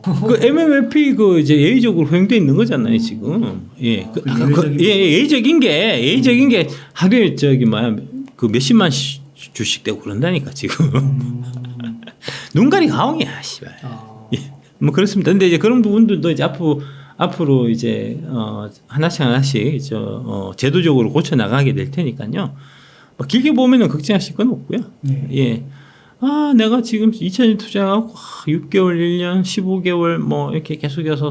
그 MMFP 그 이제 예의적으로 허용돼 있는 거잖아요 지금. 예, 예의적인 게 하루에 그 몇십만 주식 되고 그런다니까 지금. 눈가리 가옹이야, 씨발. 예, 뭐 그렇습니다. 근데 이제 그런 부분들도 이제 앞으로 이제 하나씩 제도적으로 고쳐 나가게 될 테니까요. 뭐 길게 보면은 걱정하실 건 없고요. 네. 예. 내가 지금 2차전지 투자하고 6개월, 1년, 15개월 뭐 이렇게 계속해서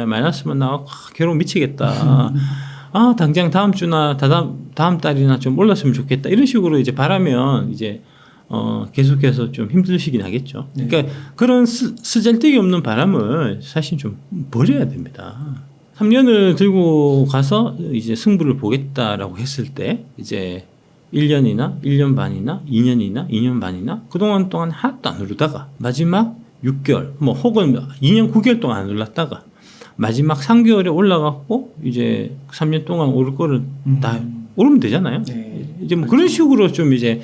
마이너스만 나가고 괴로워 미치겠다. 당장 다음 주나 다음 달이나 좀 올랐으면 좋겠다. 이런 식으로 이제 바라면 이제 계속해서 좀 힘드시긴 하겠죠. 네. 그러니까 그런 쓰잘데기 없는 바람을 사실 좀 버려야 됩니다. 3년을 들고 가서 이제 승부를 보겠다라고 했을 때 이제 1년이나 1년 반이나 2년이나 2년 반이나 그동안 동안 하나도 안 오르다가 마지막 6개월 뭐 혹은 2년 9개월 동안 안 올랐다가 마지막 3개월에 올라갔고 이제 3년 동안 오를 거를 다 오르면 되잖아요. 네. 이제 뭐 그런 식으로 좀 이제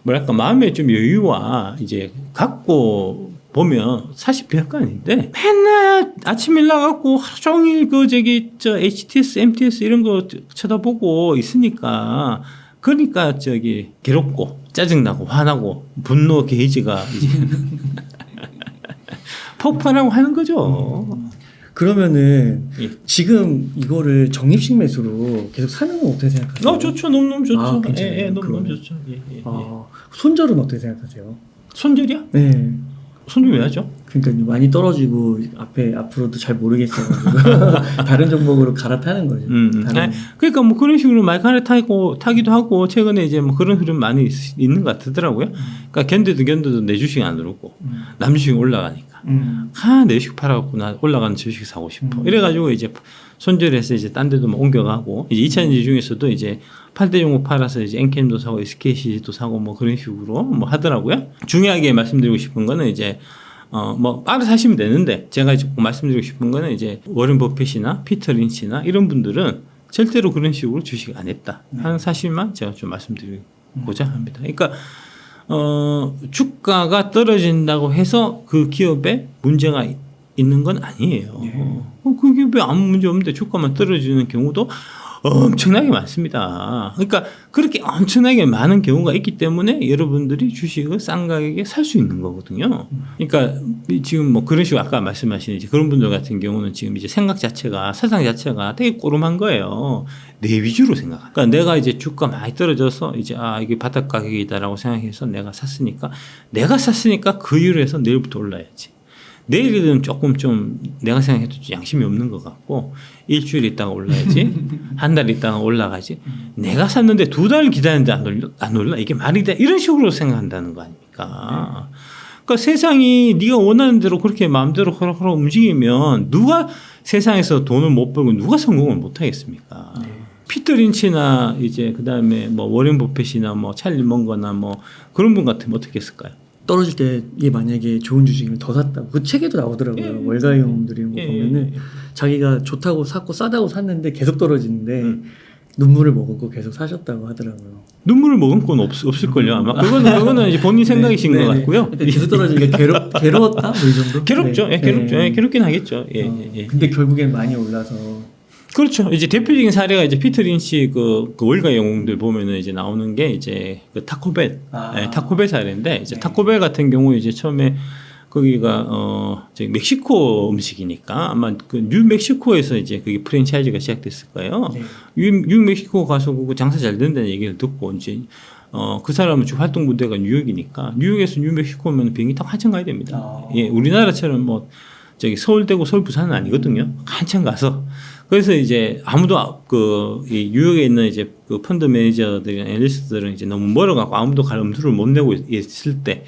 뭐랄까 마음의 좀 여유와 이제 갖고 보면 사실 별거 아닌데 맨날 아침 일 나가고 하루 종일 그 저기 저 HTS, MTS 이런 거 쳐다보고 있으니까 그러니까 저기 괴롭고 짜증나고 화나고 분노 게이지가 이제 폭발하고 하는 거죠. 그러면은 예. 지금 이거를 적립식 매수로 계속 사는 건 어떻게 생각하세요? 좋죠, 너무 좋죠. 아, 괜찮아요. 예, 너무 그거는. 좋죠. 예, 예, 예. 손절은 어떻게 생각하세요? 손절이야? 네. 손절 왜 하죠? 그러니까 많이 떨어지고 앞으로도 잘 모르겠어가지고 다른 종목으로 갈아타는 거죠. 다른. 그러니까 뭐 그런 식으로 말간을 타기도 하고 최근에 이제 뭐 그런 흐름 많이 있는 것 같더라고요. 그러니까 견뎌도 내 주식 안 오르고 남 주식 올라가니까 내 주식 팔아갖고 나 올라가는 주식 사고 싶어. 이래가지고 이제 손절해서 이제 딴 데도 뭐 옮겨가고 이제 2차전지 중에서도 이제 8대 종목 팔아서 이제 엔캠도 사고 SKC도 사고 뭐 그런 식으로 뭐 하더라고요. 중요하게 말씀드리고 싶은 거는 이제 뭐 알아서 하시면 되는데 제가 이제 꼭 말씀드리고 싶은 거는 이제 워런 버핏이나 피터 린치나 이런 분들은 절대로 그런 식으로 주식 안 했다 하는 사실만 제가 좀 말씀드리고자 합니다. 그러니까 주가가 떨어진다고 해서 그 기업에 문제가 있는 건 아니에요. 그 기업에 아무 문제 없는데 주가만 떨어지는 경우도 엄청나게 많습니다. 그러니까 그렇게 엄청나게 많은 경우가 있기 때문에 여러분들이 주식을 싼 가격에 살 수 있는 거거든요. 그러니까 지금 뭐 그런 식으로 아까 말씀하신 이제 그런 분들 같은 경우는 지금 이제 생각 자체가 사상 자체가 되게 꼬름한 거예요. 내 위주로 생각하는. 그러니까 내가 이제 주가 많이 떨어져서 이제 이게 바닥 가격이다라고 생각해서 내가 샀으니까 그 이유로 해서 내일부터 올라야지. 내일은 조금 좀 내가 생각해도 양심이 없는 것 같고 일주일 있다가 올라야지 한 달 있다가 올라가지 내가 샀는데 2달 기다렸는데 안 올라 이게 말이 돼 이런 식으로 생각한다는 거 아닙니까? 그러니까 세상이 네가 원하는 대로 그렇게 마음대로 허락허락 움직이면 누가 세상에서 돈을 못 벌고 누가 성공을 못 하겠습니까? 피터 린치나 이제 그다음에 뭐 워렌 버핏이나 뭐 찰리 먼거나 뭐 그런 분 같으면 어떻게 했을까요? 떨어질 때 이게 만약에 좋은 주식이면 더 샀다고 그 책에도 나오더라고요. 월가형들 이런 거 보면은 자기가 좋다고 샀고 싸다고 샀는데 계속 떨어지는데 눈물을 머금고 계속 사셨다고 하더라고요. 눈물을 머금 건 없을걸요 아마. 그거는 이제 본인 생각이신 것 같고요. 계속 떨어지니까 괴로웠다 뭐 이 정도? 괴롭죠. 네. 괴롭죠. 괴롭긴 하겠죠. 근데 결국엔 많이 올라서. 그렇죠. 이제 대표적인 사례가 이제 피터 린치 그 월가 영웅들 보면은 이제 나오는 게 이제 그 타코벨, 타코벨 사례인데 이제 타코벨 같은 경우 이제 처음에 거기가 저기 멕시코 음식이니까 아마 그 뉴멕시코에서 이제 그게 프랜차이즈가 시작됐을 거예요. 뉴멕시코 가서 그거 장사 잘 된다는 얘기를 듣고 이제 그 사람은 주 활동 무대가 뉴욕이니까 뉴욕에서 뉴멕시코면 비행기 타고 한참 가야 됩니다. 예, 우리나라처럼 뭐 저기 서울대고 서울 부산은 아니거든요. 한참 가서. 그래서 이제 아무도 이 뉴욕에 있는 이제 그 펀드 매니저들이나 애널리스트들은 이제 너무 멀어갖고 아무도 갈 엄두를 못 내고 있을 때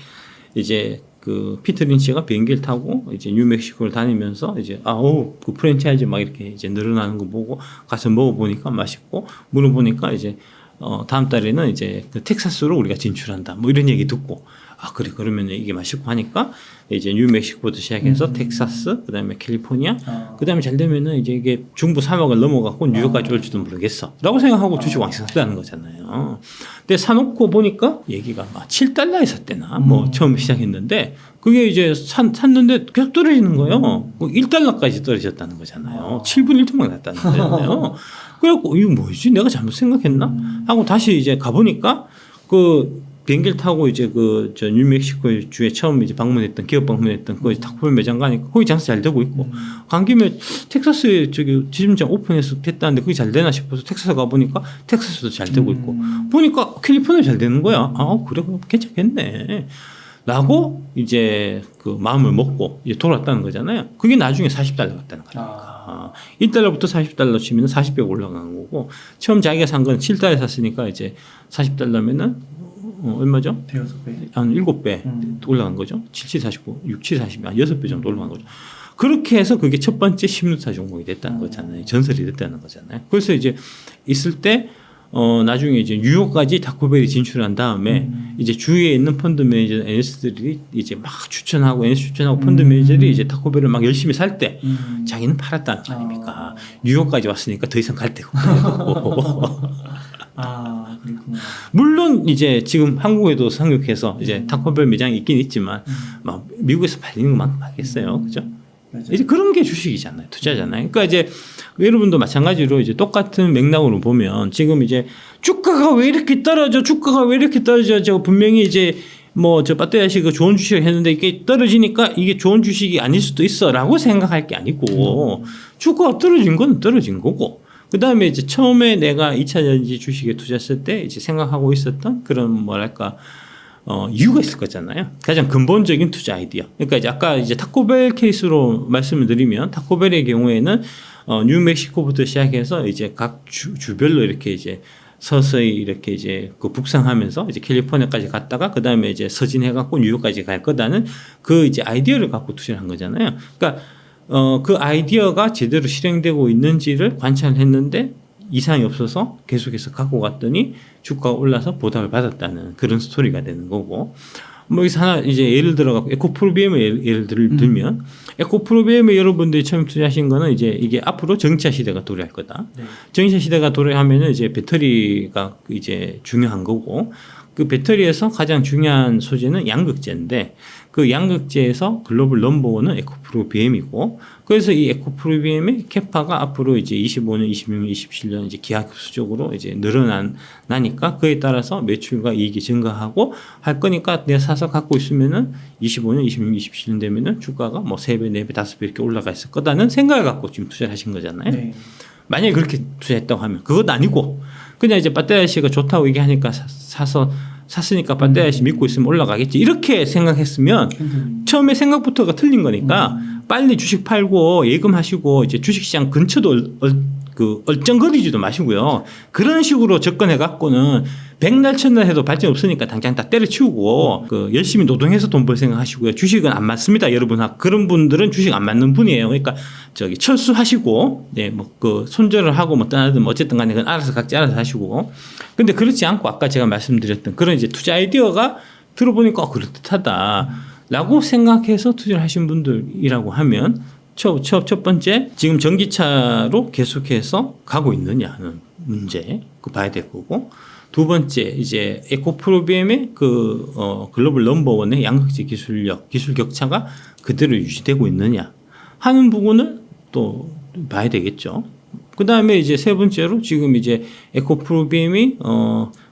이제 그 피터 린치가 비행기를 타고 이제 뉴멕시코를 다니면서 이제 그 프랜차이즈 막 이렇게 이제 늘어나는 거 보고 가서 먹어보니까 맛있고 물어보니까 이제 다음 달에는 이제 그 텍사스로 우리가 진출한다 뭐 이런 얘기 듣고 그래 그러면 이게 맛있고 하니까 이제 뉴멕시코부터 시작해서 텍사스 그다음에 캘리포니아 그다음에 잘 되면은 이제 이게 중부 사막을 넘어가고 뉴욕까지 올지도 모르겠어라고 생각하고 주식 왕창 샀다는 거잖아요. 근데 사놓고 보니까 얘기가 막 7달러에 샀대나 뭐 처음 시작했는데 그게 이제 샀는데 계속 떨어지는 거예요. 1달러까지 떨어졌다는 거잖아요. 7분 1초만 났다는 거잖아요. 그래갖고 이거 뭐지? 내가 잘못 생각했나? 하고 다시 이제 가보니까 그 비행기를 타고 이제 저 뉴멕시코 주에 처음 이제 기업 방문했던 거기 타코벨 매장 가니까 거기 장사 잘 되고 있고 간 김에 텍사스에 저기 지점장 오픈해서 됐다는데 그게 잘 되나 싶어서 텍사스 가보니까 텍사스도 잘 되고 있고 보니까 캘리포니아 잘 되는 거야. 그래 괜찮겠네. 라고 이제 그 마음을 먹고 이제 돌아왔다는 거잖아요. 그게 나중에 40달러 갔다는 거니까. 1달러부터 40달러 치면 40배 올라간 거고 처음 자기가 산 건 7달러에 샀으니까 이제 40달러면은 얼마죠? 대여섯 배. 한 7배 올라간 거죠. 7, 7, 49, 6, 7, 40, 한 6배 정도 올라간 거죠. 그렇게 해서 그게 첫 번째 신문사 종목이 됐다는 거잖아요. 전설이 됐다는 거잖아요. 그래서 이제 있을 때 나중에 이제 뉴욕까지 타코벨이 진출한 다음에 이제 주위에 있는 펀드 매니저 NS들이 이제 막 추천하고 NS 추천하고 펀드 매니저들이 이제 타코벨을 막 열심히 살 때 자기는 팔았다는 거 아닙니까? 뉴욕까지 왔으니까 더 이상 갈 데가 없고. 아, 그렇구나. 물론 이제 지금 한국에도 상륙해서 이제 타코벨 매장이 있긴 있지만 막 미국에서 팔리는 것만큼 하겠어요, 그죠? 맞아요. 이제 그런 게 주식이잖아요, 투자잖아요. 그러니까 이제 여러분도 마찬가지로 이제 똑같은 맥락으로 보면 지금 이제 주가가 왜 이렇게 떨어져, 주가가 왜 이렇게 떨어져, 저 분명히 이제 뭐 저 빠떼야 씨가 좋은 주식을 했는데 이게 떨어지니까 이게 좋은 주식이 아닐 수도 있어라고 생각할 게 아니고 주가가 떨어진 건 떨어진 거고. 그 다음에 이제 처음에 내가 2차전지 주식에 투자했을 때 이제 생각하고 있었던 그런 뭐랄까, 이유가 있을 거잖아요. 가장 근본적인 투자 아이디어. 그러니까 이제 아까 이제 타코벨 케이스로 말씀을 드리면 타코벨의 경우에는 뉴멕시코부터 시작해서 이제 각 주별로 이렇게 이제 서서히 이렇게 이제 그 북상하면서 이제 캘리포니아까지 갔다가 그 다음에 이제 서진해갖고 뉴욕까지 갈 거다는 그 이제 아이디어를 갖고 투자를 한 거잖아요. 그러니까 그 아이디어가 제대로 실행되고 있는지를 관찰했는데 이상이 없어서 계속해서 갖고 갔더니 주가가 올라서 보답을 받았다는 그런 스토리가 되는 거고. 뭐 여기서 하나 이제 예를 들어갖고 에코프로비엠을 예를 들면 에코프로비엠에 여러분들이 처음 투자하신 거는 이제 이게 앞으로 전기차 시대가 도래할 거다. 네. 전기차 시대가 도래하면은 이제 배터리가 이제 중요한 거고 그 배터리에서 가장 중요한 소재는 양극재인데 그 양극재에서 글로벌 넘버원은 에코프로비엠이고 그래서 이 에코프로비엠의 캐파가 앞으로 이제 25년, 26년, 27년 이제 기하급수적으로 이제 늘어나니까 그에 따라서 매출과 이익이 증가하고 할 거니까 내가 사서 갖고 있으면은 25년, 26년, 27년 되면은 주가가 뭐 3배, 4배, 5배 이렇게 올라가 있을 거다는 생각을 갖고 지금 투자를 하신 거잖아요. 네. 만약에 그렇게 투자했다고 하면 그건 아니고 그냥 이제 배터리 씨가 좋다고 얘기하니까 샀으니까 배터리 씨 믿고 있으면 올라가겠지 이렇게 생각했으면 처음에 생각부터가 틀린 거니까 빨리 주식 팔고 예금하시고 이제 주식시장 근처도 얼쩡거리지도 마시고요. 그런 식으로 접근해 갖고는 백날 천날 해도 발전 없으니까 당장 다 때려치우고 열심히 노동해서 돈 벌 생각하시고요. 주식은 안 맞습니다, 여러분. 그런 분들은 주식 안 맞는 분이에요. 그러니까 철수하시고 손절을 하고 뭐 떠나든 뭐 어쨌든 간에 그건 알아서 각자 알아서 하시고. 근데 그렇지 않고 아까 제가 말씀드렸던 그런 이제 투자 아이디어가 들어보니까 그럴듯하다라고 생각해서 투자를 하신 분들이라고 하면 첫 번째 지금 전기차로 계속해서 가고 있느냐는 문제 그 봐야 될 거고 두 번째 이제 에코프로비엠의 글로벌 넘버원의 양극재 기술력 기술 격차가 그대로 유지되고 있느냐 하는 부분을 또 봐야 되겠죠. 그 다음에 이제 세 번째로 지금 이제 에코프로비엠이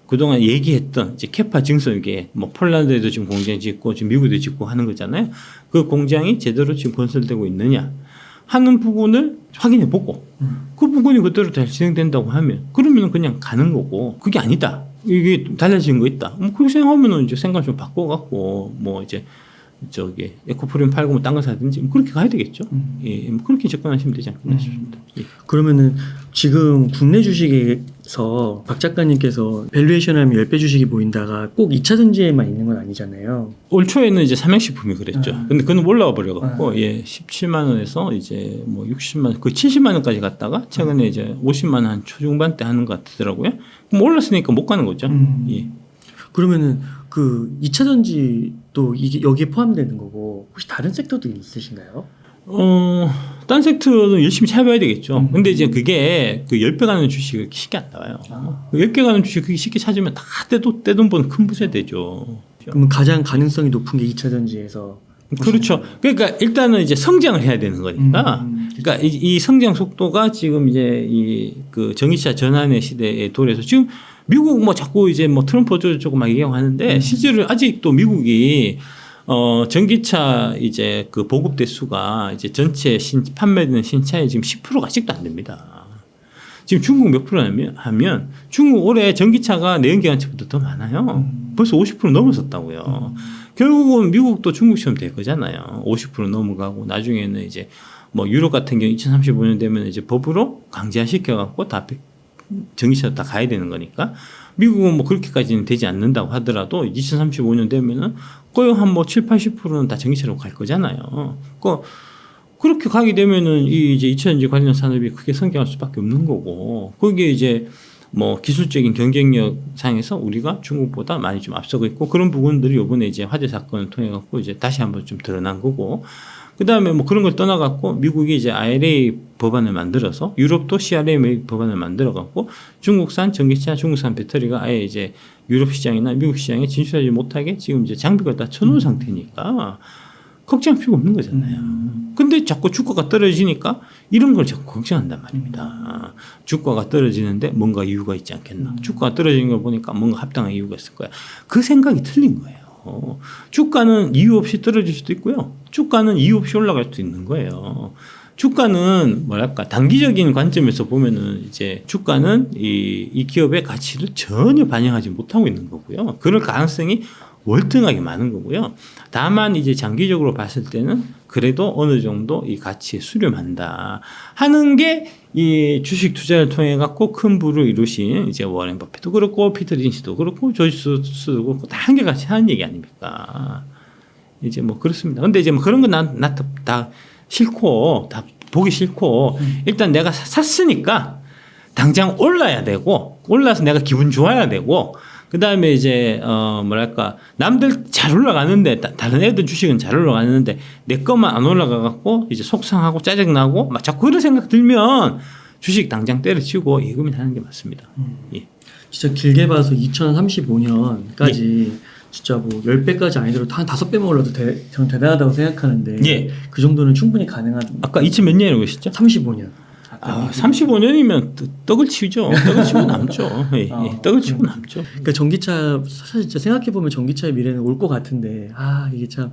그동안 얘기했던 이제 캐파 증설계 뭐 폴란드에도 지금 공장 짓고 지금 미국에도 짓고 하는 거잖아요. 그 공장이 제대로 지금 건설되고 있느냐 하는 부분을 확인해 보고 그 부분이 그대로 잘 진행된다고 하면 그러면 그냥 가는 거고 그게 아니다. 이게 달라진 거 있다. 그렇게 생각하면은 이제 생각 좀 바꿔갖고 뭐 이제 에코프로비엠 팔고 뭐 딴 거 사든지 뭐 그렇게 가야 되겠죠. 예, 뭐 그렇게 접근하시면 되지 않겠나 싶습니다. 예. 그러면은 지금 국내 주식에서 박 작가님께서 밸류에이션 하면 10배 주식이 보인다가 꼭 2차 전지에만 있는 건 아니잖아요. 올 초에는 이제 삼양식품이 그랬죠. 근데 그건 올라와 버려갖고, 17만 원에서 이제 뭐 60만 원, 70만 원까지 갔다가 최근에 이제 50만 원 한 초중반 때 하는 것 같더라고요. 그럼 올랐으니까 못 가는 거죠. 예. 그러면은 그 2차 전지도 이게 여기에 포함되는 거고 혹시 다른 섹터도 있으신가요? 딴 섹터는 열심히 찾아봐야 되겠죠. 근데 이제 그게 10배 가는 주식이 쉽게 안 나와요. 10개 가는 주식 그게 쉽게 찾으면 다 떼돈 버는 큰 부자 되죠. 그러면 가장 가능성이 높은 게 2차 전지에서 그렇죠. 그러니까 일단은 이제 성장을 해야 되는 거니까. 그러니까 이 성장 속도가 지금 이제 전기차 전환의 시대에 도래해서 지금 미국 뭐 자꾸 이제 뭐 트럼프 어쩌고저쩌고 막 얘기하고 하는데 실제로 아직도 미국이 전기차 이제 보급 대수가 이제 전체 판매되는 신차의 지금 10%가 아직도 안 됩니다. 지금 중국 몇 프로냐면 하면 중국 올해 전기차가 내연기관차보다 더 많아요. 벌써 50% 넘어섰다고요. 결국은 미국도 중국처럼 될 거잖아요. 50% 넘어가고 나중에는 이제 뭐 유럽 같은 경우 2035년 되면 이제 법으로 강제화시켜 갖고 다 전기차 다 가야 되는 거니까 미국은 뭐 그렇게까지는 되지 않는다고 하더라도 2035년 되면은 거의 한 뭐 7, 80%는 다 전기차로 갈 거잖아요. 그렇게 가게 되면은 이 이제 2차전지 관련 산업이 크게 성장할 수밖에 없는 거고 거기에 이제 뭐 기술적인 경쟁력 상에서 우리가 중국보다 많이 좀 앞서고 있고 그런 부분들이 이번에 이제 화재 사건을 통해 갖고 이제 다시 한번 좀 드러난 거고 그다음에 뭐 그런 걸 떠나 갖고 미국이 이제 IRA 법안을 만들어서 유럽도 CRA 법안을 만들어 갖고 중국산 전기차, 중국산 배터리가 아예 이제 유럽 시장이나 미국 시장에 진출하지 못하게 지금 이제 장비가 다 쳐놓은 상태니까 걱정할 필요가 없는 거잖아요. 근데 자꾸 주가가 떨어지니까 이런 걸 자꾸 걱정한단 말입니다. 주가가 떨어지는데 뭔가 이유가 있지 않겠나. 주가가 떨어지는 걸 보니까 뭔가 합당한 이유가 있을 거야. 그 생각이 틀린 거예요. 주가는 이유 없이 떨어질 수도 있고요. 주가는 이유 없이 올라갈 수도 있는 거예요. 주가는 뭐랄까 단기적인 관점에서 보면은 이제 주가는 이 기업의 가치를 전혀 반영하지 못하고 있는 거고요. 그럴 가능성이 월등하게 많은 거고요. 다만 이제 장기적으로 봤을 때는 그래도 어느 정도 이 가치에 수렴한다 하는 게 이 주식 투자를 통해 갖고 큰 부를 이루신 이제 워렌 버핏도 그렇고 피터 린치도 그렇고 조지 소로스도 그렇고 다 한결같이 하는 얘기 아닙니까? 이제 뭐 그렇습니다. 근데 이제 뭐 그런 거 다 싫고 다 보기 싫고 일단 내가 샀으니까 당장 올라야 되고 올라서 내가 기분 좋아야 되고 그 다음에 이제 뭐랄까 남들 잘 올라가는데 다른 애들 주식은 잘 올라가는데 내 것만 안 올라가 갖고 이제 속상하고 짜증나고 막 자꾸 그런 생각 들면 주식 당장 때려치우고 예금을 하는 게 맞습니다. 예. 진짜 길게 봐서 2035년까지 진짜 뭐 10배까지 아니더라도 한 5배만 올라도 저는 대단하다고 생각하는데 예. 그 정도는 충분히 가능한 아까 2000 몇 년이라고 하셨죠? 35년. 35년이면 떡을 치죠. 떡을 치고 남죠. 예, 예. 떡을 치고 남죠. 그러니까 전기차 사실 진짜 생각해 보면 전기차의 미래는 올 것 같은데 이게 참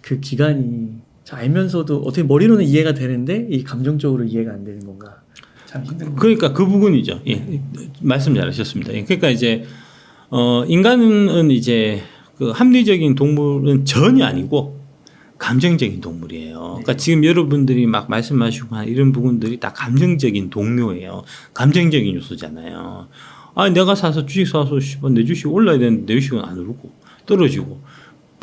그 기간이 참 알면서도 어떻게 머리로는 이해가 되는데 이 감정적으로 이해가 안 되는 건가 참 힘든. 그러니까 그 부분이죠. 예, 말씀 잘하셨습니다. 예, 그러니까 이제 인간은 이제 그 합리적인 동물은 전혀 아니고. 감정적인 동물이에요. 그러니까 지금 여러분들이 막 말씀하시고 하는 이런 부분들이 다 감정적인 동료예요. 감정적인 요소잖아요. 내가 사서 주식 사서 내 주식 올라야 되는데 내 주식은 안 오르고 떨어지고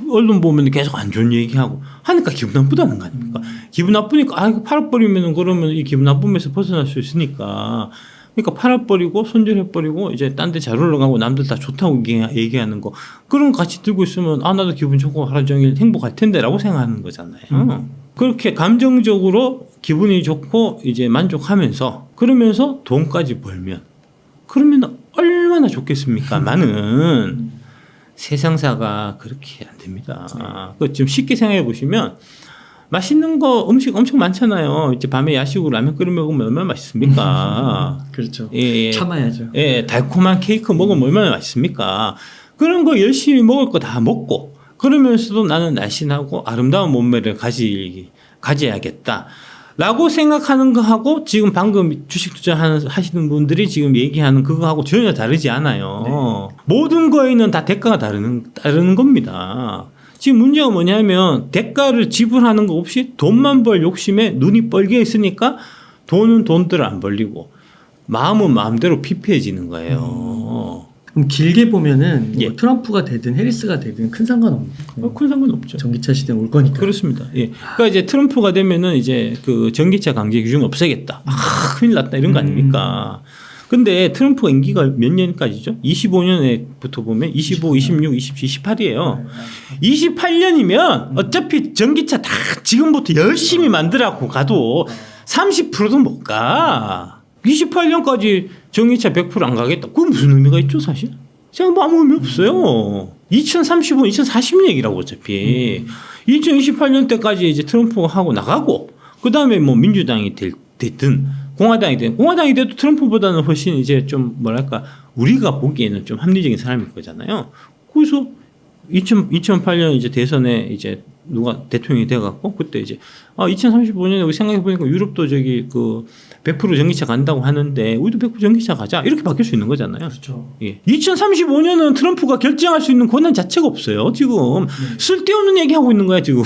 언론 보면 계속 안 좋은 얘기하고 하니까 기분 나쁘다는 거 아닙니까? 기분 나쁘니까 이거 팔아버리면 그러면 이 기분 나쁨에서 벗어날 수 있으니까 그러니까 팔아버리고 손절해버리고 이제 딴 데 잘 올라가고 남들 다 좋다고 얘기하는 거 그런 거 같이 들고 있으면 나도 기분 좋고 하루 종일 행복할 텐데 라고 생각하는 거잖아요. 그렇게 감정적으로 기분이 좋고 이제 만족하면서 그러면서 돈까지 벌면 그러면 얼마나 좋겠습니까? 많은 세상사가 그렇게 안 됩니다. 지금 쉽게 생각해 보시면 맛있는 거 음식 엄청 많잖아요. 이제 밤에 야식으로 라면 끓여 먹으면 얼마나 맛있습니까? 그렇죠. 예, 참아야죠. 예, 달콤한 케이크 먹으면 얼마나 맛있습니까? 그런 거 열심히 먹을 거 다 먹고 그러면서도 나는 날씬하고 아름다운 몸매를 가져야겠다. 라고 생각하는 거하고 지금 방금 주식 투자하시는 분들이 지금 얘기하는 그거하고 전혀 다르지 않아요. 모든 거에는 다 대가가 다르는 겁니다. 지금 문제가 뭐냐면 대가를 지불하는 거 없이 돈만 벌 욕심에 눈이 뻘게 있으니까 돈은 돈대로 안 벌리고 마음은 마음대로 피폐해지는 거예요. 그럼 길게 보면은 뭐 예. 트럼프가 되든 해리스가 되든 큰 상관없는 큰 상관없죠. 전기차 시대는 올 거니까. 그렇습니다. 예. 그러니까 이제 트럼프가 되면은 이제 그 전기차 강제 규정 없애겠다. 큰일 났다 이런 거 아닙니까? 근데 트럼프가 임기가 몇 년까지죠? 25년에부터 보면 25, 26, 27, 28이에요. 28년이면 어차피 전기차 다 지금부터 열심히 만들라고 가도 30%도 못 가. 28년까지 전기차 100% 안 가겠다. 그건 무슨 의미가 있죠, 사실? 제가 뭐 아무 의미 없어요. 2035, 2040년 얘기라고 어차피. 2028년 때까지 이제 트럼프가 하고 나가고, 그 다음에 뭐 민주당이 됐든, 공화당이 돼도 트럼프보다는 훨씬 이제 좀 뭐랄까, 우리가 보기에는 좀 합리적인 사람일 거잖아요. 그래서 2008년 이제 대선에 이제 누가 대통령이 돼갖고 그때 이제 2035년에 우리 생각해 보니까 유럽도 저기 그 100% 전기차 간다고 하는데 우리도 100% 전기차 가자 이렇게 바뀔 수 있는 거잖아요. 그렇죠. 예. 2035년은 트럼프가 결정할 수 있는 권한 자체가 없어요. 지금 쓸데없는 얘기 하고 있는 거야 지금.